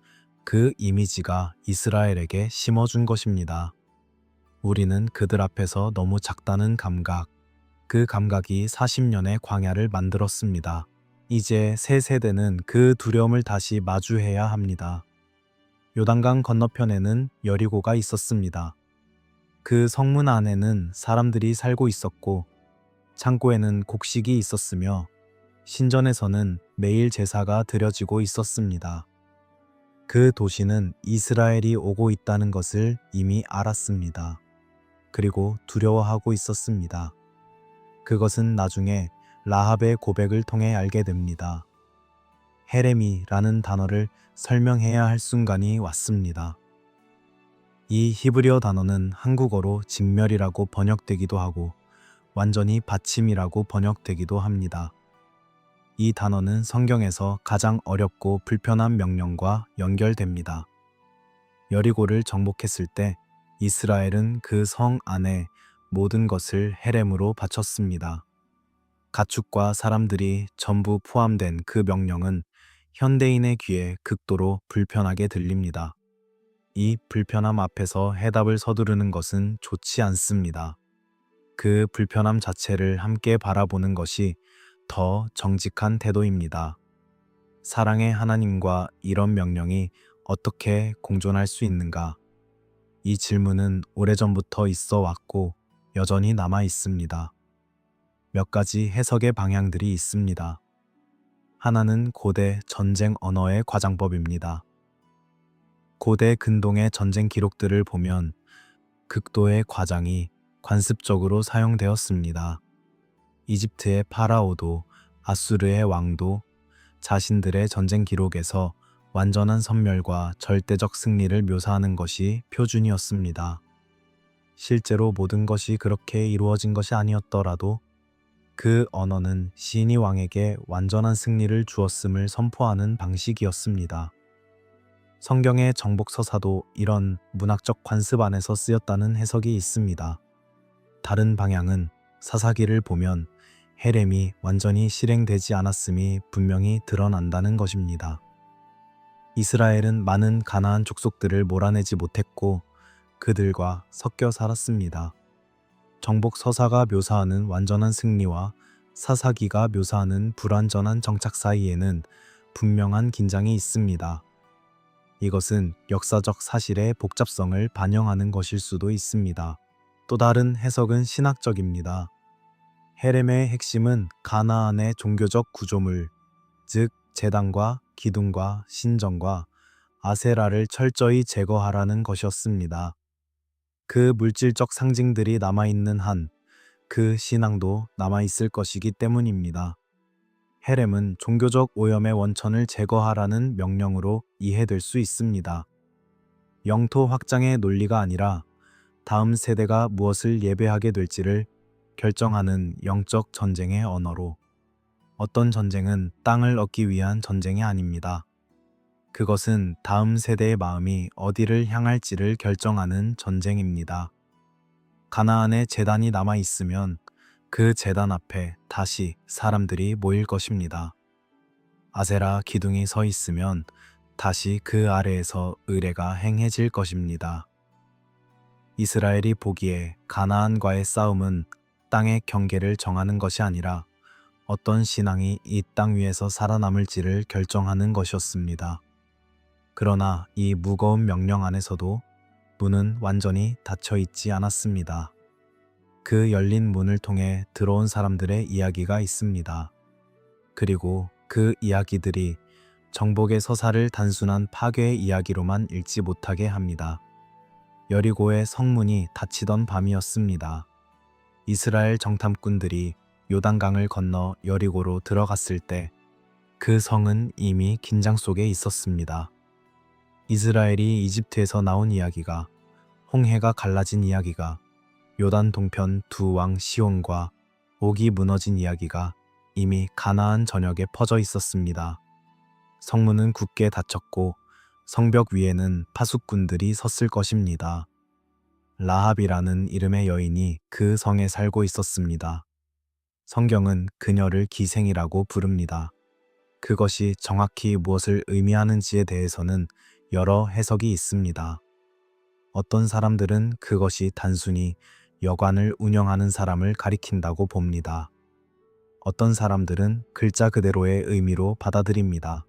그 이미지가 이스라엘에게 심어준 것입니다. 우리는 그들 앞에서 너무 작다는 감각, 그 감각이 40년의 광야를 만들었습니다. 이제 새 세대는 그 두려움을 다시 마주해야 합니다. 요단강 건너편에는 여리고가 있었습니다. 그 성문 안에는 사람들이 살고 있었고 창고에는 곡식이 있었으며 신전에서는 매일 제사가 드려지고 있었습니다. 그 도시는 이스라엘이 오고 있다는 것을 이미 알았습니다. 그리고 두려워하고 있었습니다. 그것은 나중에 라합의 고백을 통해 알게 됩니다. 헤레미라는 단어를 설명해야 할 순간이 왔습니다. 이 히브리어 단어는 한국어로 직멸이라고 번역되기도 하고 완전히 받침이라고 번역되기도 합니다. 이 단어는 성경에서 가장 어렵고 불편한 명령과 연결됩니다. 여리고를 정복했을 때 이스라엘은 그 성 안에 모든 것을 헤렘으로 바쳤습니다. 가축과 사람들이 전부 포함된 그 명령은 현대인의 귀에 극도로 불편하게 들립니다. 이 불편함 앞에서 해답을 서두르는 것은 좋지 않습니다. 그 불편함 자체를 함께 바라보는 것이 더 정직한 태도입니다. 사랑의 하나님과 이런 명령이 어떻게 공존할 수 있는가? 이 질문은 오래전부터 있어 왔고 여전히 남아 있습니다. 몇 가지 해석의 방향들이 있습니다. 하나는 고대 전쟁 언어의 과장법입니다. 고대 근동의 전쟁 기록들을 보면 극도의 과장이 관습적으로 사용되었습니다. 이집트의 파라오도 아수르의 왕도 자신들의 전쟁 기록에서 완전한 선멸과 절대적 승리를 묘사하는 것이 표준이었습니다. 실제로 모든 것이 그렇게 이루어진 것이 아니었더라도 그 언어는 시니 왕에게 완전한 승리를 주었음을 선포하는 방식이었습니다. 성경의 정복 서사도 이런 문학적 관습 안에서 쓰였다는 해석이 있습니다. 다른 방향은 사사기를 보면 헤렘이 완전히 실행되지 않았음이 분명히 드러난다는 것입니다. 이스라엘은 많은 가나안 족속들을 몰아내지 못했고 그들과 섞여 살았습니다. 정복 서사가 묘사하는 완전한 승리와 사사기가 묘사하는 불완전한 정착 사이에는 분명한 긴장이 있습니다. 이것은 역사적 사실의 복잡성을 반영하는 것일 수도 있습니다. 또 다른 해석은 신학적입니다. 헤렘의 핵심은 가나안의 종교적 구조물, 즉 제단과 기둥과 신전과 아세라를 철저히 제거하라는 것이었습니다. 그 물질적 상징들이 남아있는 한 그 신앙도 남아있을 것이기 때문입니다. 헤렘은 종교적 오염의 원천을 제거하라는 명령으로 이해될 수 있습니다. 영토 확장의 논리가 아니라 다음 세대가 무엇을 예배하게 될지를 결정하는 영적 전쟁의 언어로, 어떤 전쟁은 땅을 얻기 위한 전쟁이 아닙니다. 그것은 다음 세대의 마음이 어디를 향할지를 결정하는 전쟁입니다. 가나안에 제단이 남아 있으면 그 제단 앞에 다시 사람들이 모일 것입니다. 아세라 기둥이 서 있으면 다시 그 아래에서 의례가 행해질 것입니다. 이스라엘이 보기에 가나안과의 싸움은 땅의 경계를 정하는 것이 아니라 어떤 신앙이 이 땅 위에서 살아남을지를 결정하는 것이었습니다. 그러나 이 무거운 명령 안에서도 문은 완전히 닫혀 있지 않았습니다. 그 열린 문을 통해 들어온 사람들의 이야기가 있습니다. 그리고 그 이야기들이 정복의 서사를 단순한 파괴의 이야기로만 읽지 못하게 합니다. 여리고의 성문이 닫히던 밤이었습니다. 이스라엘 정탐꾼들이 요단강을 건너 여리고로 들어갔을 때 그 성은 이미 긴장 속에 있었습니다. 이스라엘이 이집트에서 나온 이야기가, 홍해가 갈라진 이야기가, 요단 동편 두 왕 시온과 옥이 무너진 이야기가 이미 가나안 전역에 퍼져 있었습니다. 성문은 굳게 닫혔고 성벽 위에는 파수꾼들이 섰을 것입니다. 라합이라는 이름의 여인이 그 성에 살고 있었습니다. 성경은 그녀를 기생이라고 부릅니다. 그것이 정확히 무엇을 의미하는지에 대해서는 여러 해석이 있습니다. 어떤 사람들은 그것이 단순히 여관을 운영하는 사람을 가리킨다고 봅니다. 어떤 사람들은 글자 그대로의 의미로 받아들입니다.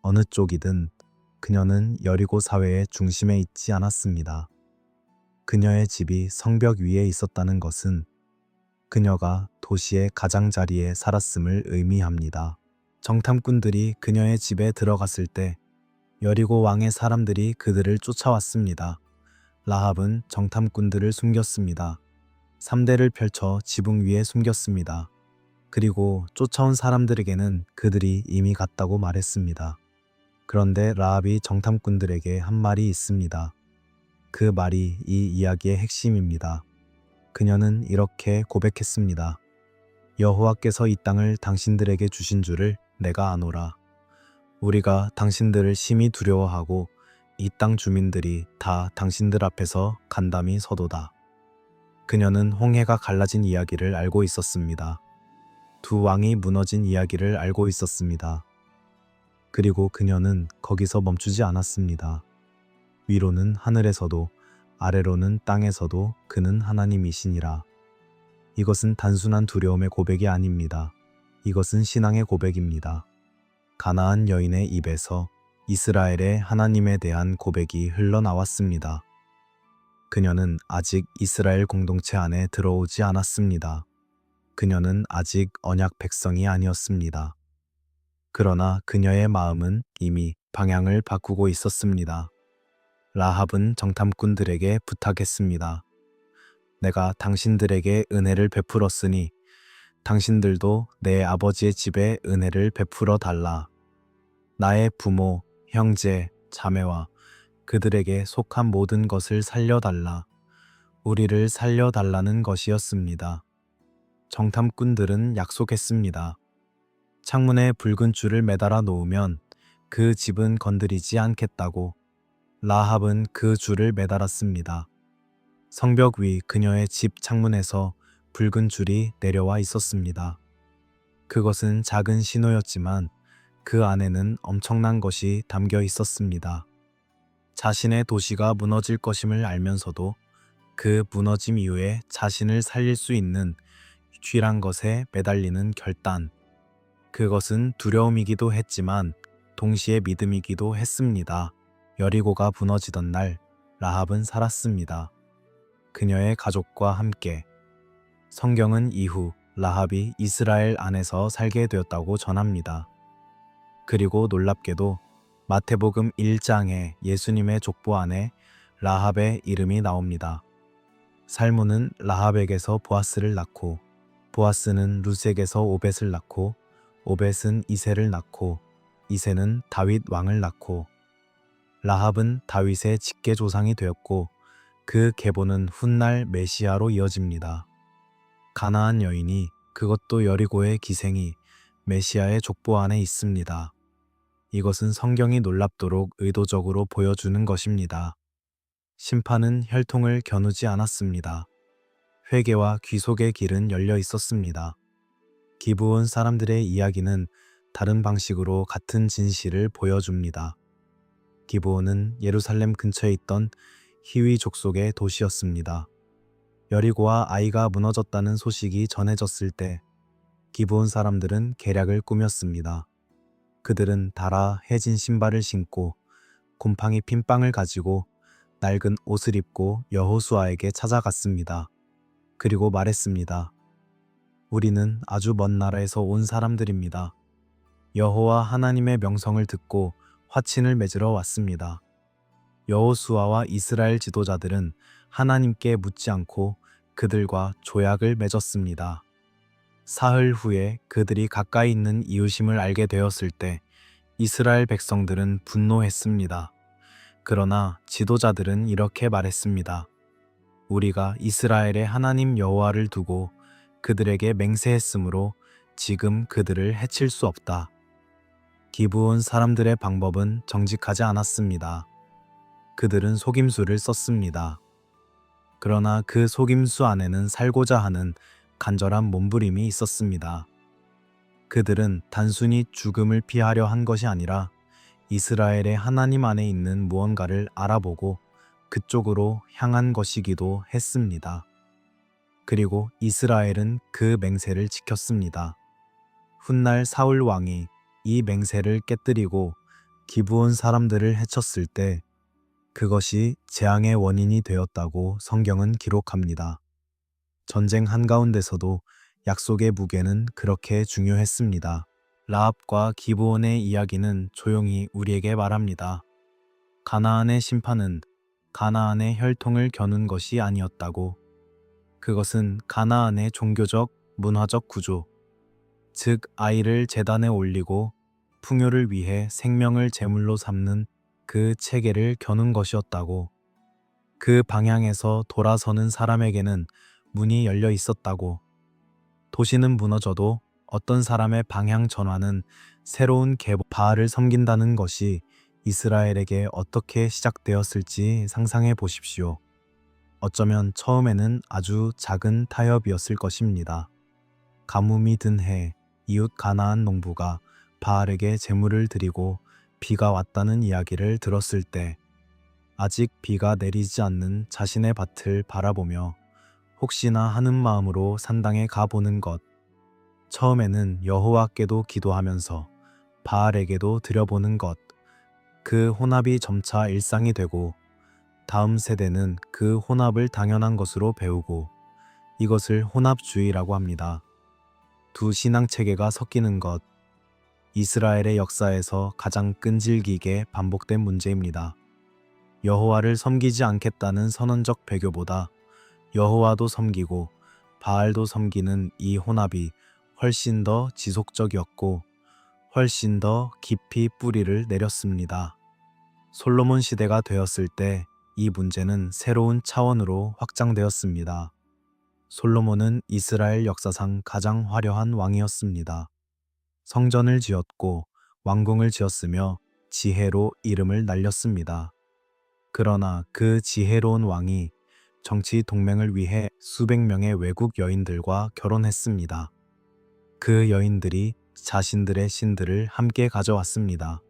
어느 쪽이든 그녀는 여리고 사회의 중심에 있지 않았습니다. 그녀의 집이 성벽 위에 있었다는 것은 그녀가 도시의 가장자리에 살았음을 의미합니다. 정탐꾼들이 그녀의 집에 들어갔을 때 여리고 왕의 사람들이 그들을 쫓아왔습니다. 라합은 정탐꾼들을 숨겼습니다. 3대를 펼쳐 지붕 위에 숨겼습니다. 그리고 쫓아온 사람들에게는 그들이 이미 갔다고 말했습니다. 그런데 라합이 정탐꾼들에게 한 말이 있습니다. 그 말이 이 이야기의 핵심입니다. 그녀는 이렇게 고백했습니다. 여호와께서 이 땅을 당신들에게 주신 줄을 내가 아노라. 우리가 당신들을 심히 두려워하고 이 땅 주민들이 다 당신들 앞에서 간담이 서도다. 그녀는 홍해가 갈라진 이야기를 알고 있었습니다. 두 왕이 무너진 이야기를 알고 있었습니다. 그리고 그녀는 거기서 멈추지 않았습니다. 위로는 하늘에서도 아래로는 땅에서도 그는 하나님이시니라. 이것은 단순한 두려움의 고백이 아닙니다. 이것은 신앙의 고백입니다. 가나안 여인의 입에서 이스라엘의 하나님에 대한 고백이 흘러나왔습니다. 그녀는 아직 이스라엘 공동체 안에 들어오지 않았습니다. 그녀는 아직 언약 백성이 아니었습니다. 그러나 그녀의 마음은 이미 방향을 바꾸고 있었습니다. 라합은 정탐꾼들에게 부탁했습니다. 내가 당신들에게 은혜를 베풀었으니 당신들도 내 아버지의 집에 은혜를 베풀어 달라. 나의 부모, 형제, 자매와 그들에게 속한 모든 것을 살려달라. 우리를 살려달라는 것이었습니다. 정탐꾼들은 약속했습니다. 창문에 붉은 줄을 매달아 놓으면 그 집은 건드리지 않겠다고. 라합은 그 줄을 매달았습니다. 성벽 위 그녀의 집 창문에서 붉은 줄이 내려와 있었습니다. 그것은 작은 신호였지만 그 안에는 엄청난 것이 담겨 있었습니다. 자신의 도시가 무너질 것임을 알면서도 그 무너짐 이후에 자신을 살릴 수 있는 쥐란 것에 매달리는 결단. 그것은 두려움이기도 했지만 동시에 믿음이기도 했습니다. 여리고가 무너지던 날 라합은 살았습니다. 그녀의 가족과 함께. 성경은 이후 라합이 이스라엘 안에서 살게 되었다고 전합니다. 그리고 놀랍게도 마태복음 1장에 예수님의 족보 안에 라합의 이름이 나옵니다. 살문은 라합에게서 보아스를 낳고 보아스는 룻에게서 오벳을 낳고 오벳은 이새를 낳고 이새는 다윗 왕을 낳고 라합은 다윗의 직계 조상이 되었고 그 계보는 훗날 메시아로 이어집니다. 가나안 여인이 그것도 여리고의 기생이 메시아의 족보 안에 있습니다. 이것은 성경이 놀랍도록 의도적으로 보여주는 것입니다. 심판은 혈통을 겨누지 않았습니다. 회개와 귀속의 길은 열려 있었습니다. 기브온 사람들의 이야기는 다른 방식으로 같은 진실을 보여줍니다. 기브온은 예루살렘 근처에 있던 히위 족속의 도시였습니다. 여리고와 아이가 무너졌다는 소식이 전해졌을 때 기브온 사람들은 계략을 꾸몄습니다. 그들은 달아 해진 신발을 신고 곰팡이 핀 빵을 가지고 낡은 옷을 입고 여호수아에게 찾아갔습니다. 그리고 말했습니다. 우리는 아주 먼 나라에서 온 사람들입니다. 여호와 하나님의 명성을 듣고 화친을 맺으러 왔습니다. 여호수아와 이스라엘 지도자들은 하나님께 묻지 않고 그들과 조약을 맺었습니다. 사흘 후에 그들이 가까이 있는 이웃임을 알게 되었을 때 이스라엘 백성들은 분노했습니다. 그러나 지도자들은 이렇게 말했습니다. 우리가 이스라엘의 하나님 여호와를 두고 그들에게 맹세했으므로 지금 그들을 해칠 수 없다. 기브온 사람들의 방법은 정직하지 않았습니다. 그들은 속임수를 썼습니다. 그러나 그 속임수 안에는 살고자 하는 간절한 몸부림이 있었습니다. 그들은 단순히 죽음을 피하려 한 것이 아니라 이스라엘의 하나님 안에 있는 무언가를 알아보고 그쪽으로 향한 것이기도 했습니다. 그리고 이스라엘은 그 맹세를 지켰습니다. 훗날 사울 왕이 이 맹세를 깨뜨리고 기브온 사람들을 해쳤을 때 그것이 재앙의 원인이 되었다고 성경은 기록합니다. 전쟁 한가운데서도 약속의 무게는 그렇게 중요했습니다. 라합과 기브온의 이야기는 조용히 우리에게 말합니다. 가나안의 심판은 가나안의 혈통을 겨눈 것이 아니었다고. 그것은 가나안의 종교적, 문화적 구조, 즉 아이를 제단에 올리고 풍요를 위해 생명을 제물로 삼는 그 체계를 겨눈 것이었다고. 그 방향에서 돌아서는 사람에게는 문이 열려 있었다고. 도시는 무너져도 어떤 사람의 방향 전환은 새로운 바알을 섬긴다는 것이 이스라엘에게 어떻게 시작되었을지 상상해 보십시오. 어쩌면 처음에는 아주 작은 타협이었을 것입니다. 가뭄이 든 해 이웃 가나안 농부가 바알에게 제물을 드리고 비가 왔다는 이야기를 들었을 때 아직 비가 내리지 않는 자신의 밭을 바라보며 혹시나 하는 마음으로 산당에 가보는 것. 처음에는 여호와께도 기도하면서 바알에게도 드려보는 것. 그 혼합이 점차 일상이 되고 다음 세대는 그 혼합을 당연한 것으로 배우고 이것을 혼합주의라고 합니다. 두 신앙 체계가 섞이는 것. 이스라엘의 역사에서 가장 끈질기게 반복된 문제입니다. 여호와를 섬기지 않겠다는 선언적 배교보다 여호와도 섬기고 바알도 섬기는 이 혼합이 훨씬 더 지속적이었고 훨씬 더 깊이 뿌리를 내렸습니다. 솔로몬 시대가 되었을 때 이 문제는 새로운 차원으로 확장되었습니다. 솔로몬은 이스라엘 역사상 가장 화려한 왕이었습니다. 성전을 지었고 왕궁을 지었으며 지혜로 이름을 날렸습니다. 그러나 그 지혜로운 왕이 정치 동맹을 위해 수백 명의 외국 여인들과 결혼했습니다. 그 여인들이 자신들의 신들을 함께 가져왔습니다.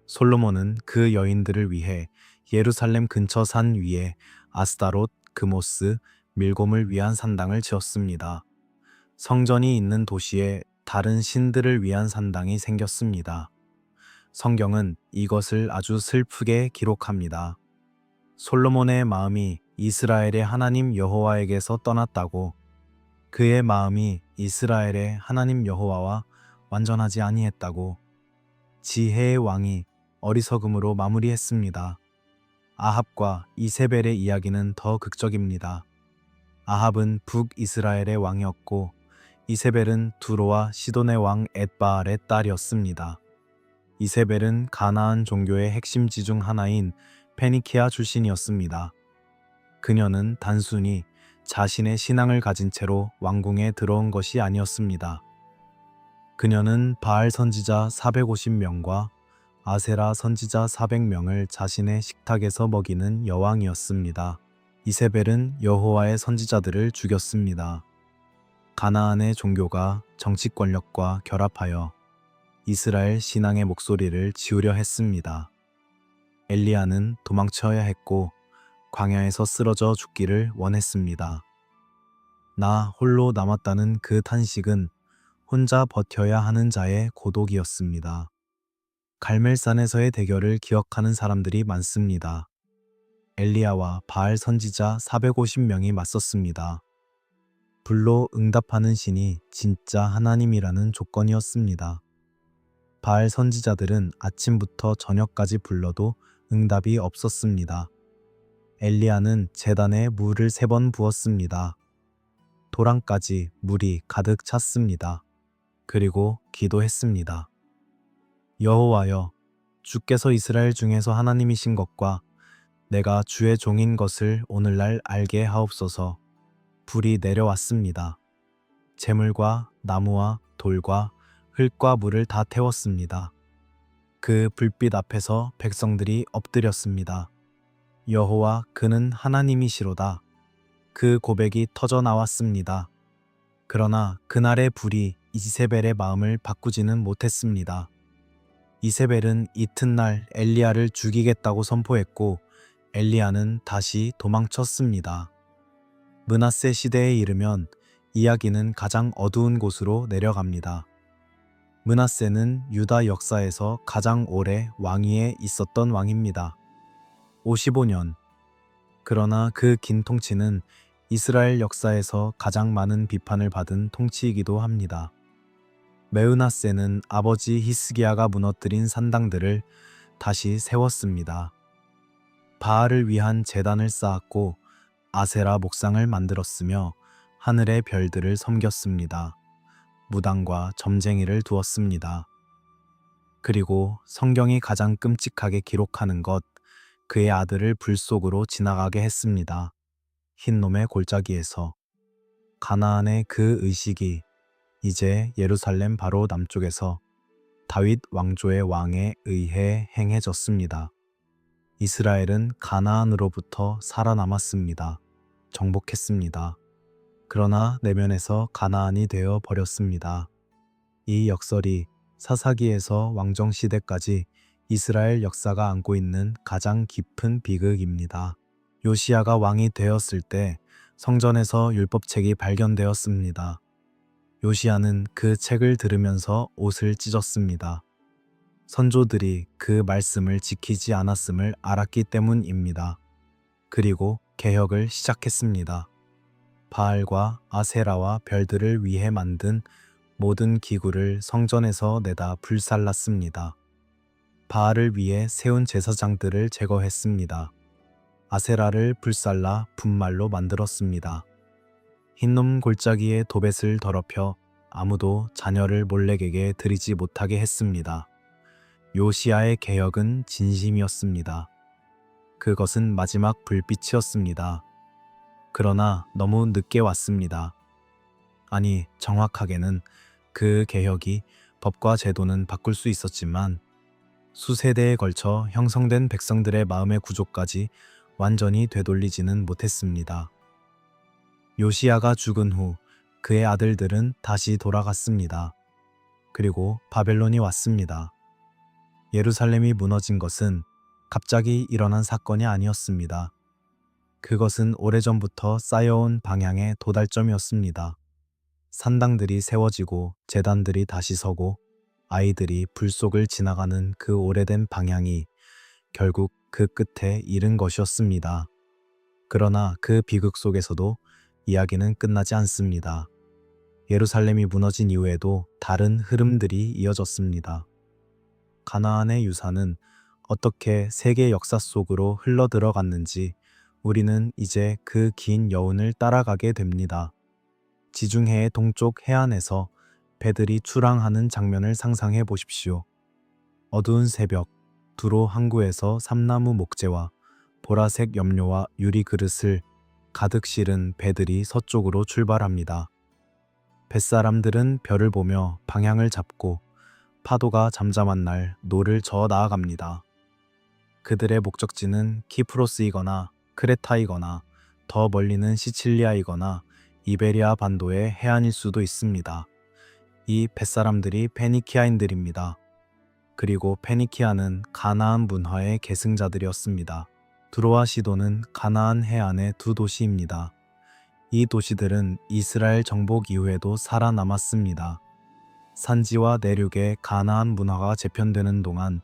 솔로몬은 그 여인들을 위해 예루살렘 근처 산 위에 아스다롯, 그모스, 밀곰을 위한 산당을 지었습니다. 성전이 있는 도시에 다른 신들을 위한 산당이 생겼습니다. 성경은 이것을 아주 슬프게 기록합니다. 솔로몬의 마음이 이스라엘의 하나님 여호와에게서 떠났다고. 그의 마음이 이스라엘의 하나님 여호와와 완전하지 아니했다고. 지혜의 왕이 어리석음으로 마무리했습니다. 아합과 이세벨의 이야기는 더 극적입니다. 아합은 북이스라엘의 왕이었고 이세벨은 두로와 시돈의 왕 엣바알의 딸이었습니다. 이세벨은 가나안 종교의 핵심지 중 하나인 페니키아 출신이었습니다. 그녀는 단순히 자신의 신앙을 가진 채로 왕궁에 들어온 것이 아니었습니다. 그녀는 바알 선지자 450명과 아세라 선지자 400명을 자신의 식탁에서 먹이는 여왕이었습니다. 이세벨은 여호와의 선지자들을 죽였습니다. 가나안의 종교가 정치 권력과 결합하여 이스라엘 신앙의 목소리를 지우려 했습니다. 엘리야는 도망쳐야 했고 광야에서 쓰러져 죽기를 원했습니다. 나 홀로 남았다는 그 탄식은 혼자 버텨야 하는 자의 고독이었습니다. 갈멜산에서의 대결을 기억하는 사람들이 많습니다. 엘리야와 바알 선지자 450명이 맞섰습니다. 불로 응답하는 신이 진짜 하나님이라는 조건이었습니다. 바알 선지자들은 아침부터 저녁까지 불러도 응답이 없었습니다. 엘리야는 제단에 물을 3번 부었습니다. 도랑까지 물이 가득 찼습니다. 그리고 기도했습니다. 여호와여, 주께서 이스라엘 중에서 하나님이신 것과 내가 주의 종인 것을 오늘날 알게 하옵소서. 불이 내려왔습니다. 재물과 나무와 돌과 흙과 물을 다 태웠습니다. 그 불빛 앞에서 백성들이 엎드렸습니다. 여호와 그는 하나님이시로다. 그 고백이 터져 나왔습니다. 그러나 그날의 불이 이세벨의 마음을 바꾸지는 못했습니다. 이세벨은 이튿날 엘리야를 죽이겠다고 선포했고 엘리야는 다시 도망쳤습니다. 므낫세 시대에 이르면 이야기는 가장 어두운 곳으로 내려갑니다. 므낫세는 유다 역사에서 가장 오래 왕위에 있었던 왕입니다. 55년. 그러나 그 긴 통치는 이스라엘 역사에서 가장 많은 비판을 받은 통치이기도 합니다. 메으나세는 아버지 히스기야가 무너뜨린 산당들을 다시 세웠습니다. 바알을 위한 제단을 쌓았고 아세라 목상을 만들었으며 하늘의 별들을 섬겼습니다. 무당과 점쟁이를 두었습니다. 그리고 성경이 가장 끔찍하게 기록하는 것, 그의 아들을 불 속으로 지나가게 했습니다. 흰놈의 골짜기에서. 가나안의 그 의식이 이제 예루살렘 바로 남쪽에서 다윗 왕조의 왕에 의해 행해졌습니다. 이스라엘은 가나안으로부터 살아남았습니다. 정복했습니다. 그러나 내면에서 가나안이 되어 버렸습니다. 이 역설이 사사기에서 왕정시대까지 이스라엘 역사가 안고 있는 가장 깊은 비극입니다. 요시야가 왕이 되었을 때 성전에서 율법책이 발견되었습니다. 요시야는 그 책을 들으면서 옷을 찢었습니다. 선조들이 그 말씀을 지키지 않았음을 알았기 때문입니다. 그리고 개혁을 시작했습니다. 바알과 아세라와 별들을 위해 만든 모든 기구를 성전에서 내다 불살랐습니다. 바알을 위해 세운 제사장들을 제거했습니다. 아세라를 불살라 분말로 만들었습니다. 흰놈 골짜기에 도벳을 더럽혀 아무도 자녀를 몰렉에게 드리지 못하게 했습니다. 요시야의 개혁은 진심이었습니다. 그것은 마지막 불빛이었습니다. 그러나 너무 늦게 왔습니다. 아니, 정확하게는 그 개혁이 법과 제도는 바꿀 수 있었지만 수세대에 걸쳐 형성된 백성들의 마음의 구조까지 완전히 되돌리지는 못했습니다. 요시야가 죽은 후 그의 아들들은 다시 돌아갔습니다. 그리고 바벨론이 왔습니다. 예루살렘이 무너진 것은 갑자기 일어난 사건이 아니었습니다. 그것은 오래전부터 쌓여온 방향의 도달점이었습니다. 산당들이 세워지고 제단들이 다시 서고 아이들이 불 속을 지나가는 그 오래된 방향이 결국 그 끝에 이른 것이었습니다. 그러나 그 비극 속에서도 이야기는 끝나지 않습니다. 예루살렘이 무너진 이후에도 다른 흐름들이 이어졌습니다. 가나안의 유산은 어떻게 세계 역사 속으로 흘러들어갔는지 우리는 이제 그 긴 여운을 따라가게 됩니다. 지중해의 동쪽 해안에서 배들이 출항하는 장면을 상상해 보십시오. 어두운 새벽, 두로 항구에서 삼나무 목재와 보라색 염료와 유리 그릇을 가득 실은 배들이 서쪽으로 출발합니다. 뱃사람들은 별을 보며 방향을 잡고 파도가 잠잠한 날 노를 저어 나아갑니다. 그들의 목적지는 키프로스이거나 크레타이거나 더 멀리는 시칠리아이거나 이베리아 반도의 해안일 수도 있습니다. 이 뱃사람들이 페니키아인들입니다. 그리고 페니키아는 가나안 문화의 계승자들이었습니다. 두로와 시도는 가나안 해안의 두 도시입니다. 이 도시들은 이스라엘 정복 이후에도 살아남았습니다. 산지와 내륙의 가나안 문화가 재편되는 동안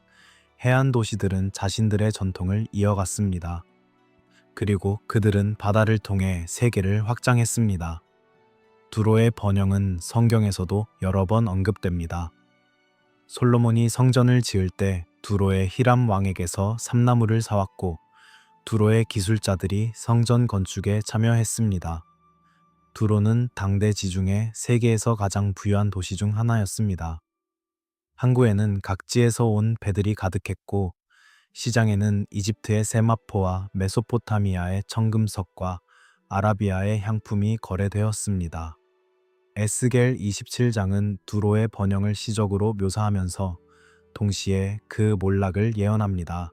해안 도시들은 자신들의 전통을 이어갔습니다. 그리고 그들은 바다를 통해 세계를 확장했습니다. 두로의 번영은 성경에서도 여러 번 언급됩니다. 솔로몬이 성전을 지을 때 두로의 히람 왕에게서 삼나무를 사왔고 두로의 기술자들이 성전 건축에 참여했습니다. 두로는 당대 지중해 세계에서 가장 부유한 도시 중 하나였습니다. 항구에는 각지에서 온 배들이 가득했고 시장에는 이집트의 세마포와 메소포타미아의 청금석과 아라비아의 향품이 거래되었습니다. 에스겔 27장은 두로의 번영을 시적으로 묘사하면서 동시에 그 몰락을 예언합니다.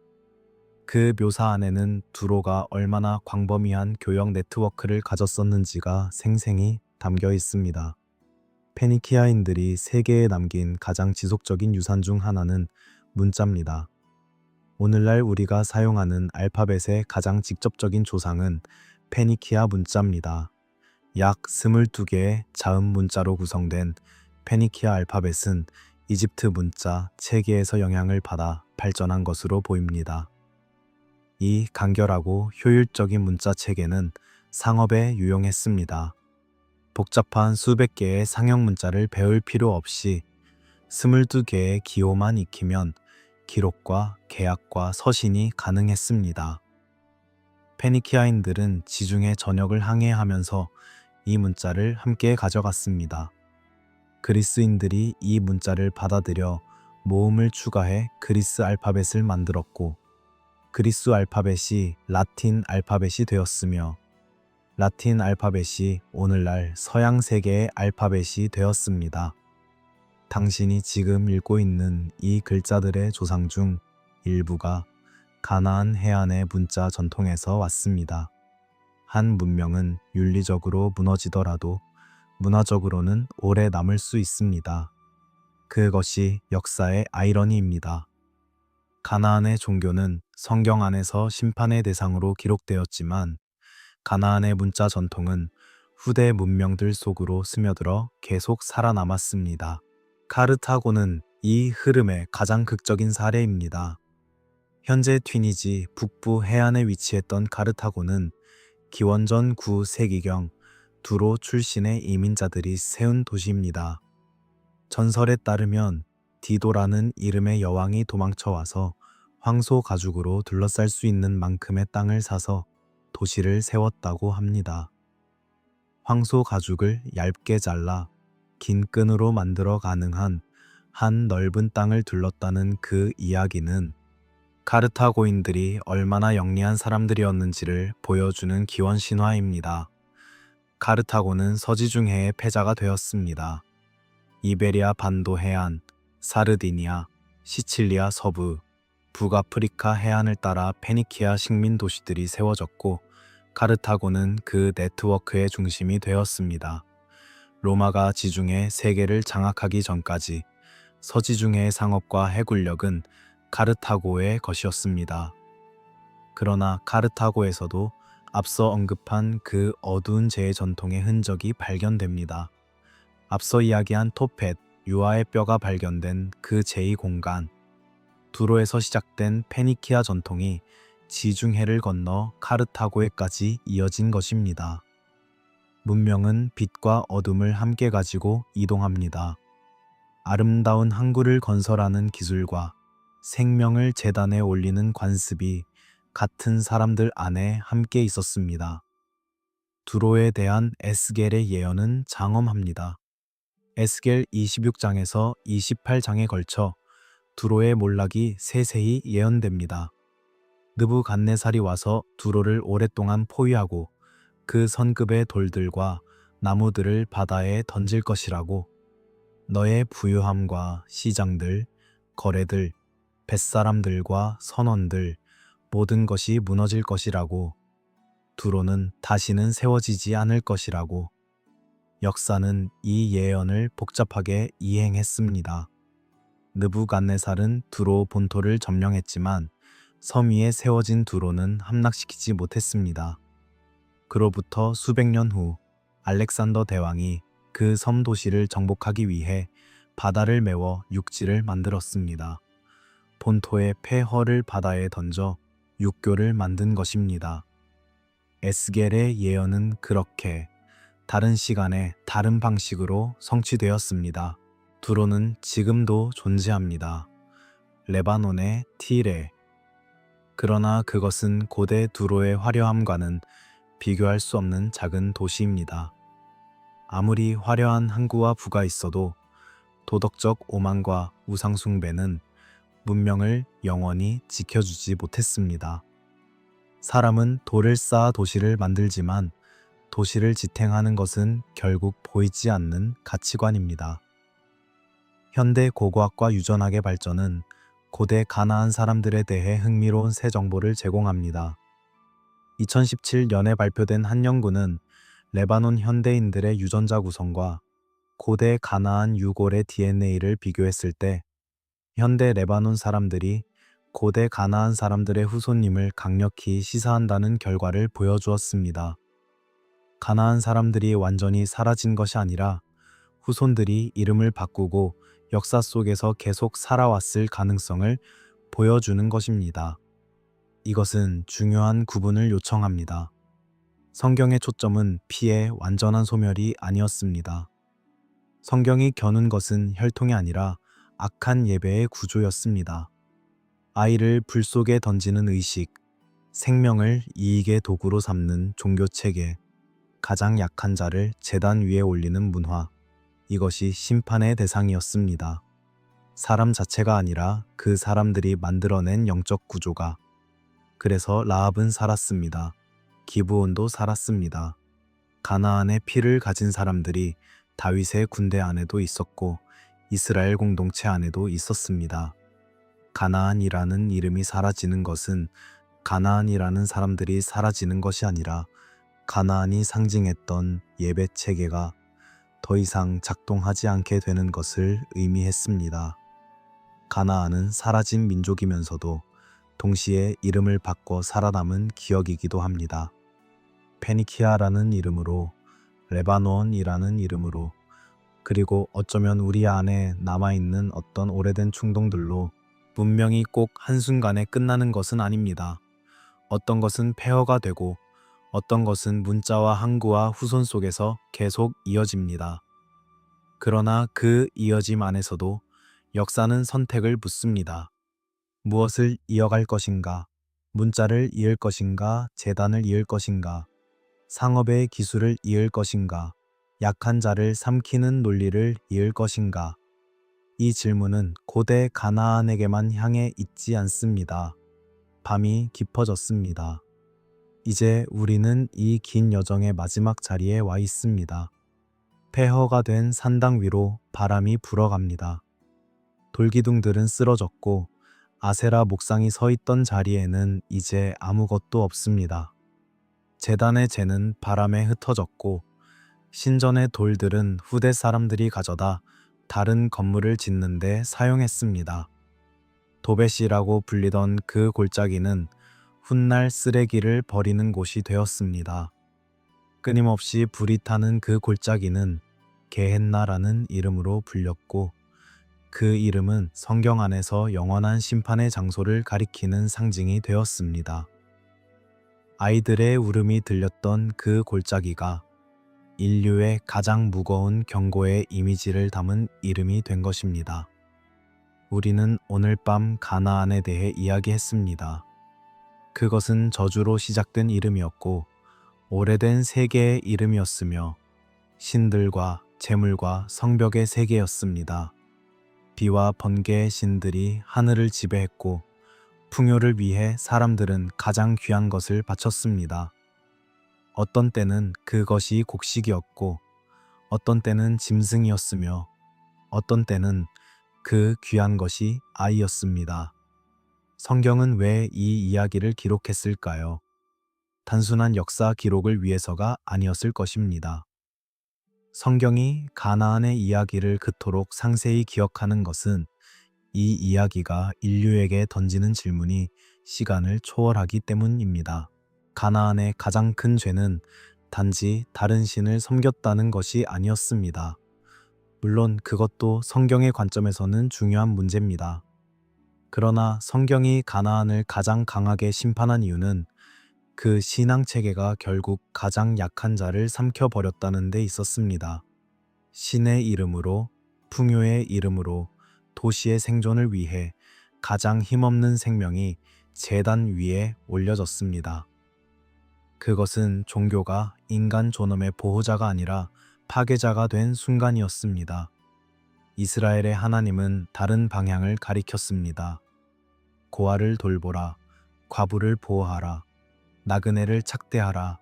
그 묘사 안에는 두로가 얼마나 광범위한 교역 네트워크를 가졌었는지가 생생히 담겨 있습니다. 페니키아인들이 세계에 남긴 가장 지속적인 유산 중 하나는 문자입니다. 오늘날 우리가 사용하는 알파벳의 가장 직접적인 조상은 페니키아 문자입니다. 약 22개의 자음 문자로 구성된 페니키아 알파벳은 이집트 문자 체계에서 영향을 받아 발전한 것으로 보입니다. 이 간결하고 효율적인 문자 체계는 상업에 유용했습니다. 복잡한 수백 개의 상형 문자를 배울 필요 없이 22개의 기호만 익히면 기록과 계약과 서신이 가능했습니다. 페니키아인들은 지중해 전역을 항해하면서 이 문자를 함께 가져갔습니다. 그리스인들이 이 문자를 받아들여 모음을 추가해 그리스 알파벳을 만들었고, 그리스 알파벳이 라틴 알파벳이 되었으며, 라틴 알파벳이 오늘날 서양 세계의 알파벳이 되었습니다. 당신이 지금 읽고 있는 이 글자들의 조상 중 일부가 가나안 해안의 문자 전통에서 왔습니다. 한 문명은 윤리적으로 무너지더라도 문화적으로는 오래 남을 수 있습니다. 그것이 역사의 아이러니입니다. 가나안의 종교는 성경 안에서 심판의 대상으로 기록되었지만 가나안의 문자 전통은 후대 문명들 속으로 스며들어 계속 살아남았습니다. 카르타고는 이 흐름의 가장 극적인 사례입니다. 현재 튀니지 북부 해안에 위치했던 카르타고는 기원전 9세기경 두로 출신의 이민자들이 세운 도시입니다. 전설에 따르면 디도라는 이름의 여왕이 도망쳐와서 황소 가죽으로 둘러쌀 수 있는 만큼의 땅을 사서 도시를 세웠다고 합니다. 황소 가죽을 얇게 잘라 긴 끈으로 만들어 가능한 한 넓은 땅을 둘렀다는 그 이야기는 카르타고인들이 얼마나 영리한 사람들이었는지를 보여주는 기원 신화입니다. 카르타고는 서지중해의 패자가 되었습니다. 이베리아 반도 해안, 사르디니아, 시칠리아 서부, 북아프리카 해안을 따라 페니키아 식민 도시들이 세워졌고 카르타고는 그 네트워크의 중심이 되었습니다. 로마가 지중해 세계를 장악하기 전까지 서지중해의 상업과 해군력은 카르타고의 것이었습니다. 그러나 카르타고에서도 앞서 언급한 그 어두운 제의 전통의 흔적이 발견됩니다. 앞서 이야기한 토펫, 유아의 뼈가 발견된 그 제2공간, 두로에서 시작된 페니키아 전통이 지중해를 건너 카르타고에까지 이어진 것입니다. 문명은 빛과 어둠을 함께 가지고 이동합니다. 아름다운 항구를 건설하는 기술과 생명을 제단에 올리는 관습이 같은 사람들 안에 함께 있었습니다. 두로에 대한 에스겔의 예언은 장엄합니다. 에스겔 26장에서 28장에 걸쳐 두로의 몰락이 세세히 예언됩니다. 느부갓네살이 와서 두로를 오랫동안 포위하고 그 선급의 돌들과 나무들을 바다에 던질 것이라고, 너의 부유함과 시장들, 거래들, 뱃사람들과 선원들, 모든 것이 무너질 것이라고, 두로는 다시는 세워지지 않을 것이라고. 역사는 이 예언을 복잡하게 이행했습니다. 느부갓네살은 두로 본토를 점령했지만 섬 위에 세워진 두로는 함락시키지 못했습니다. 그로부터 수백 년 후 알렉산더 대왕이 그 섬 도시를 정복하기 위해 바다를 메워 육지를 만들었습니다. 본토의 폐허를 바다에 던져 육교를 만든 것입니다. 에스겔의 예언은 그렇게 다른 시간에 다른 방식으로 성취되었습니다. 두로는 지금도 존재합니다. 레바논의 티레. 그러나 그것은 고대 두로의 화려함과는 비교할 수 없는 작은 도시입니다. 아무리 화려한 항구와 부가 있어도 도덕적 오만과 우상숭배는 문명을 영원히 지켜주지 못했습니다. 사람은 돌을 쌓아 도시를 만들지만 도시를 지탱하는 것은 결국 보이지 않는 가치관입니다. 현대 고고학과 유전학의 발전은 고대 가나안 사람들에 대해 흥미로운 새 정보를 제공합니다. 2017년에 발표된 한 연구는 레바논 현대인들의 유전자 구성과 고대 가나안 유골의 DNA를 비교했을 때 현대 레바논 사람들이 고대 가나안 사람들의 후손임을 강력히 시사한다는 결과를 보여주었습니다. 가나안 사람들이 완전히 사라진 것이 아니라 후손들이 이름을 바꾸고 역사 속에서 계속 살아왔을 가능성을 보여주는 것입니다. 이것은 중요한 구분을 요청합니다. 성경의 초점은 피의 완전한 소멸이 아니었습니다. 성경이 겨눈 것은 혈통이 아니라 악한 예배의 구조였습니다. 아이를 불 속에 던지는 의식, 생명을 이익의 도구로 삼는 종교 체계, 가장 약한 자를 제단 위에 올리는 문화, 이것이 심판의 대상이었습니다. 사람 자체가 아니라 그 사람들이 만들어낸 영적 구조가. 그래서 라합은 살았습니다. 기브온도 살았습니다. 가나안의 피를 가진 사람들이 다윗의 군대 안에도 있었고 이스라엘 공동체 안에도 있었습니다. 가나안이라는 이름이 사라지는 것은 가나안이라는 사람들이 사라지는 것이 아니라 가나안이 상징했던 예배 체계가 더 이상 작동하지 않게 되는 것을 의미했습니다. 가나안은 사라진 민족이면서도 동시에 이름을 바꿔 살아남은 기억이기도 합니다. 페니키아라는 이름으로, 레바논이라는 이름으로, 그리고 어쩌면 우리 안에 남아있는 어떤 오래된 충동들로 문명이 꼭 한순간에 끝나는 것은 아닙니다. 어떤 것은 폐허가 되고 어떤 것은 문자와 항구와 후손 속에서 계속 이어집니다. 그러나 그 이어짐 안에서도 역사는 선택을 묻습니다. 무엇을 이어갈 것인가? 문자를 이을 것인가? 재단을 이을 것인가? 상업의 기술을 이을 것인가? 약한 자를 삼키는 논리를 이을 것인가? 이 질문은 고대 가나안에게만 향해 있지 않습니다. 밤이 깊어졌습니다. 이제 우리는 이 긴 여정의 마지막 자리에 와 있습니다. 폐허가 된 산당 위로 바람이 불어갑니다. 돌기둥들은 쓰러졌고 아세라 목상이 서 있던 자리에는 이제 아무것도 없습니다. 제단의 재는 바람에 흩어졌고 신전의 돌들은 후대 사람들이 가져다 다른 건물을 짓는 데 사용했습니다. 도벳이라고 불리던 그 골짜기는 훗날 쓰레기를 버리는 곳이 되었습니다. 끊임없이 불이 타는 그 골짜기는 게헨나라는 이름으로 불렸고 그 이름은 성경 안에서 영원한 심판의 장소를 가리키는 상징이 되었습니다. 아이들의 울음이 들렸던 그 골짜기가 인류의 가장 무거운 경고의 이미지를 담은 이름이 된 것입니다. 우리는 오늘 밤 가나안에 대해 이야기했습니다. 그것은 저주로 시작된 이름이었고 오래된 세계의 이름이었으며 신들과 재물과 성벽의 세계였습니다. 비와 번개의 신들이 하늘을 지배했고 풍요를 위해 사람들은 가장 귀한 것을 바쳤습니다. 어떤 때는 그것이 곡식이었고 어떤 때는 짐승이었으며 어떤 때는 그 귀한 것이 아이였습니다. 성경은 왜 이 이야기를 기록했을까요? 단순한 역사 기록을 위해서가 아니었을 것입니다. 성경이 가나안의 이야기를 그토록 상세히 기억하는 것은 이 이야기가 인류에게 던지는 질문이 시간을 초월하기 때문입니다. 가나안의 가장 큰 죄는 단지 다른 신을 섬겼다는 것이 아니었습니다. 물론 그것도 성경의 관점에서는 중요한 문제입니다. 그러나 성경이 가나안을 가장 강하게 심판한 이유는 그 신앙 체계가 결국 가장 약한 자를 삼켜버렸다는 데 있었습니다. 신의 이름으로, 풍요의 이름으로, 도시의 생존을 위해 가장 힘없는 생명이 제단 위에 올려졌습니다. 그것은 종교가 인간 존엄의 보호자가 아니라 파괴자가 된 순간이었습니다. 이스라엘의 하나님은 다른 방향을 가리켰습니다. 고아를 돌보라, 과부를 보호하라, 나그네를 착대하라,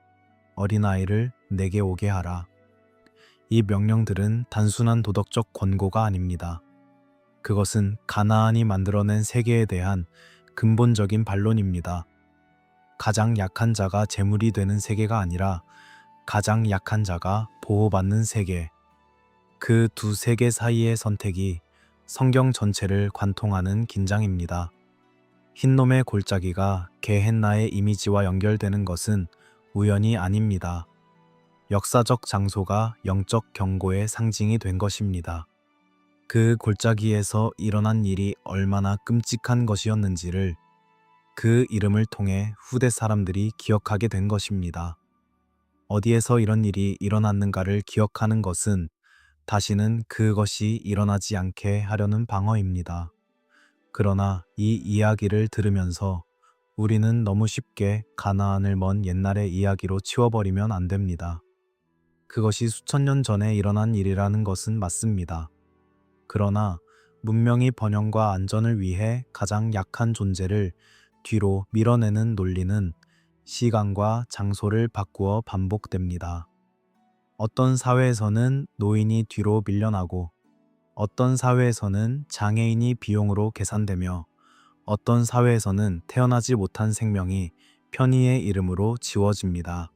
어린아이를 내게 오게 하라. 이 명령들은 단순한 도덕적 권고가 아닙니다. 그것은 가나안이 만들어낸 세계에 대한 근본적인 반론입니다. 가장 약한 자가 제물이 되는 세계가 아니라 가장 약한 자가 보호받는 세계. 그 두 세계 사이의 선택이 성경 전체를 관통하는 긴장입니다. 흰놈의 골짜기가 게헨나의 이미지와 연결되는 것은 우연이 아닙니다. 역사적 장소가 영적 경고의 상징이 된 것입니다. 그 골짜기에서 일어난 일이 얼마나 끔찍한 것이었는지를 그 이름을 통해 후대 사람들이 기억하게 된 것입니다. 어디에서 이런 일이 일어났는가를 기억하는 것은 다시는 그것이 일어나지 않게 하려는 방어입니다. 그러나 이 이야기를 들으면서 우리는 너무 쉽게 가나안을 먼 옛날의 이야기로 치워버리면 안 됩니다. 그것이 수천 년 전에 일어난 일이라는 것은 맞습니다. 그러나 문명이 번영과 안전을 위해 가장 약한 존재를 뒤로 밀어내는 논리는 시간과 장소를 바꾸어 반복됩니다. 어떤 사회에서는 노인이 뒤로 밀려나고 어떤 사회에서는 장애인이 비용으로 계산되며 어떤 사회에서는 태어나지 못한 생명이 편의의 이름으로 지워집니다.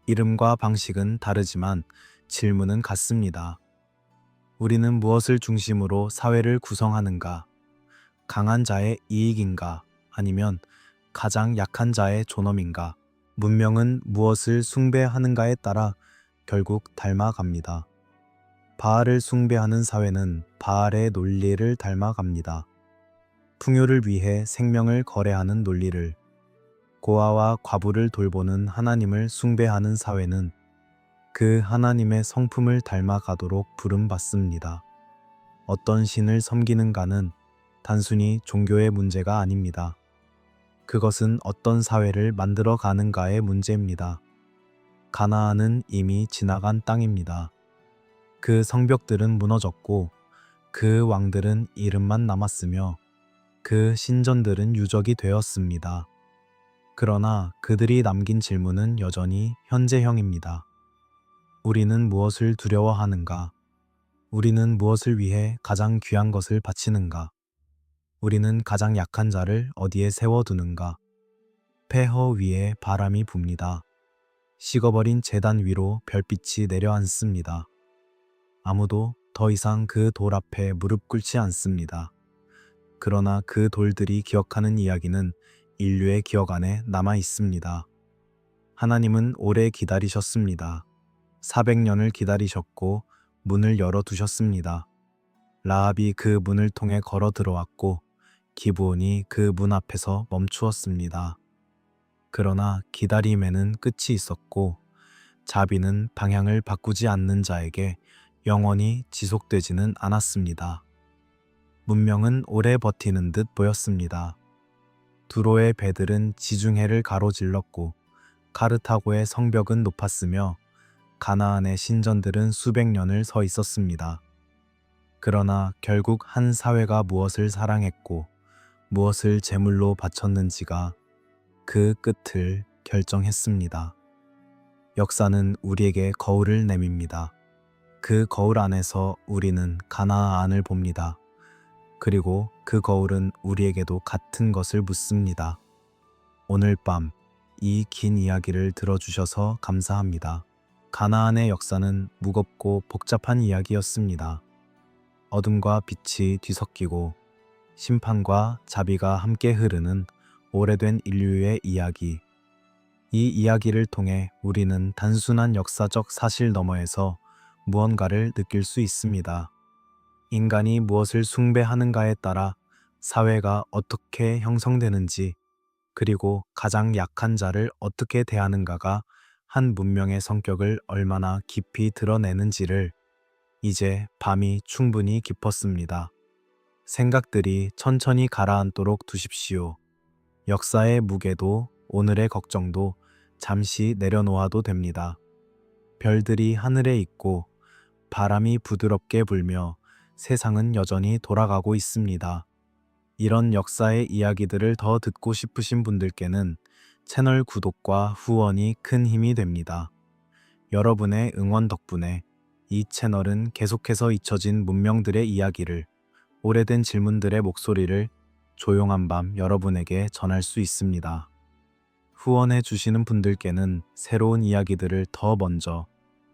이름과 방식은 다르지만 질문은 같습니다. 우리는 무엇을 중심으로 사회를 구성하는가? 강한 자의 이익인가? 아니면 가장 약한 자의 존엄인가? 문명은 무엇을 숭배하는가에 따라 결국 닮아갑니다. 바알을 숭배하는 사회는 바알의 논리를 닮아갑니다. 풍요를 위해 생명을 거래하는 논리를, 고아와 과부를 돌보는 하나님을 숭배하는 사회는 그 하나님의 성품을 닮아가도록 부름받습니다. 어떤 신을 섬기는가는 단순히 종교의 문제가 아닙니다. 그것은 어떤 사회를 만들어 가는가의 문제입니다. 가나안은 이미 지나간 땅입니다. 그 성벽들은 무너졌고 그 왕들은 이름만 남았으며 그 신전들은 유적이 되었습니다. 그러나 그들이 남긴 질문은 여전히 현재형입니다. 우리는 무엇을 두려워하는가? 우리는 무엇을 위해 가장 귀한 것을 바치는가? 우리는 가장 약한 자를 어디에 세워두는가? 폐허 위에 바람이 붑니다. 식어버린 제단 위로 별빛이 내려앉습니다. 아무도 더 이상 그 돌 앞에 무릎 꿇지 않습니다. 그러나 그 돌들이 기억하는 이야기는 인류의 기억 안에 남아 있습니다. 하나님은 오래 기다리셨습니다. 400년을 기다리셨고 문을 열어두셨습니다. 라합이 그 문을 통해 걸어 들어왔고 기브온이 그 문 앞에서 멈추었습니다. 그러나 기다림에는 끝이 있었고 자비는 방향을 바꾸지 않는 자에게 영원히 지속되지는 않았습니다. 문명은 오래 버티는 듯 보였습니다. 두로의 배들은 지중해를 가로질렀고 카르타고의 성벽은 높았으며 가나안의 신전들은 수백 년을 서 있었습니다. 그러나 결국 한 사회가 무엇을 사랑했고 무엇을 제물로 바쳤는지가 그 끝을 결정했습니다. 역사는 우리에게 거울을 내밉니다. 그 거울 안에서 우리는 가나안을 봅니다. 그리고 그 거울은 우리에게도 같은 것을 묻습니다. 오늘 밤 이 긴 이야기를 들어주셔서 감사합니다. 가나안의 역사는 무겁고 복잡한 이야기였습니다. 어둠과 빛이 뒤섞이고 심판과 자비가 함께 흐르는 오래된 인류의 이야기. 이 이야기를 통해 우리는 단순한 역사적 사실 너머에서 무언가를 느낄 수 있습니다. 인간이 무엇을 숭배하는가에 따라 사회가 어떻게 형성되는지, 그리고 가장 약한 자를 어떻게 대하는가가 한 문명의 성격을 얼마나 깊이 드러내는지를 이제 밤이 충분히 깊었습니다. 생각들이 천천히 가라앉도록 두십시오. 역사의 무게도 오늘의 걱정도 잠시 내려놓아도 됩니다. 별들이 하늘에 있고 바람이 부드럽게 불며 세상은 여전히 돌아가고 있습니다. 이런 역사의 이야기들을 더 듣고 싶으신 분들께는 채널 구독과 후원이 큰 힘이 됩니다. 여러분의 응원 덕분에 이 채널은 계속해서 잊혀진 문명들의 이야기를, 오래된 질문들의 목소리를 조용한 밤 여러분에게 전할 수 있습니다. 후원해 주시는 분들께는 새로운 이야기들을 더 먼저,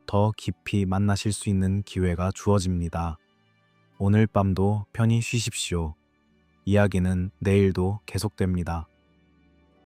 더 깊이 만나실 수 있는 기회가 주어집니다. 오늘 밤도 편히 쉬십시오. 이야기는 내일도 계속됩니다.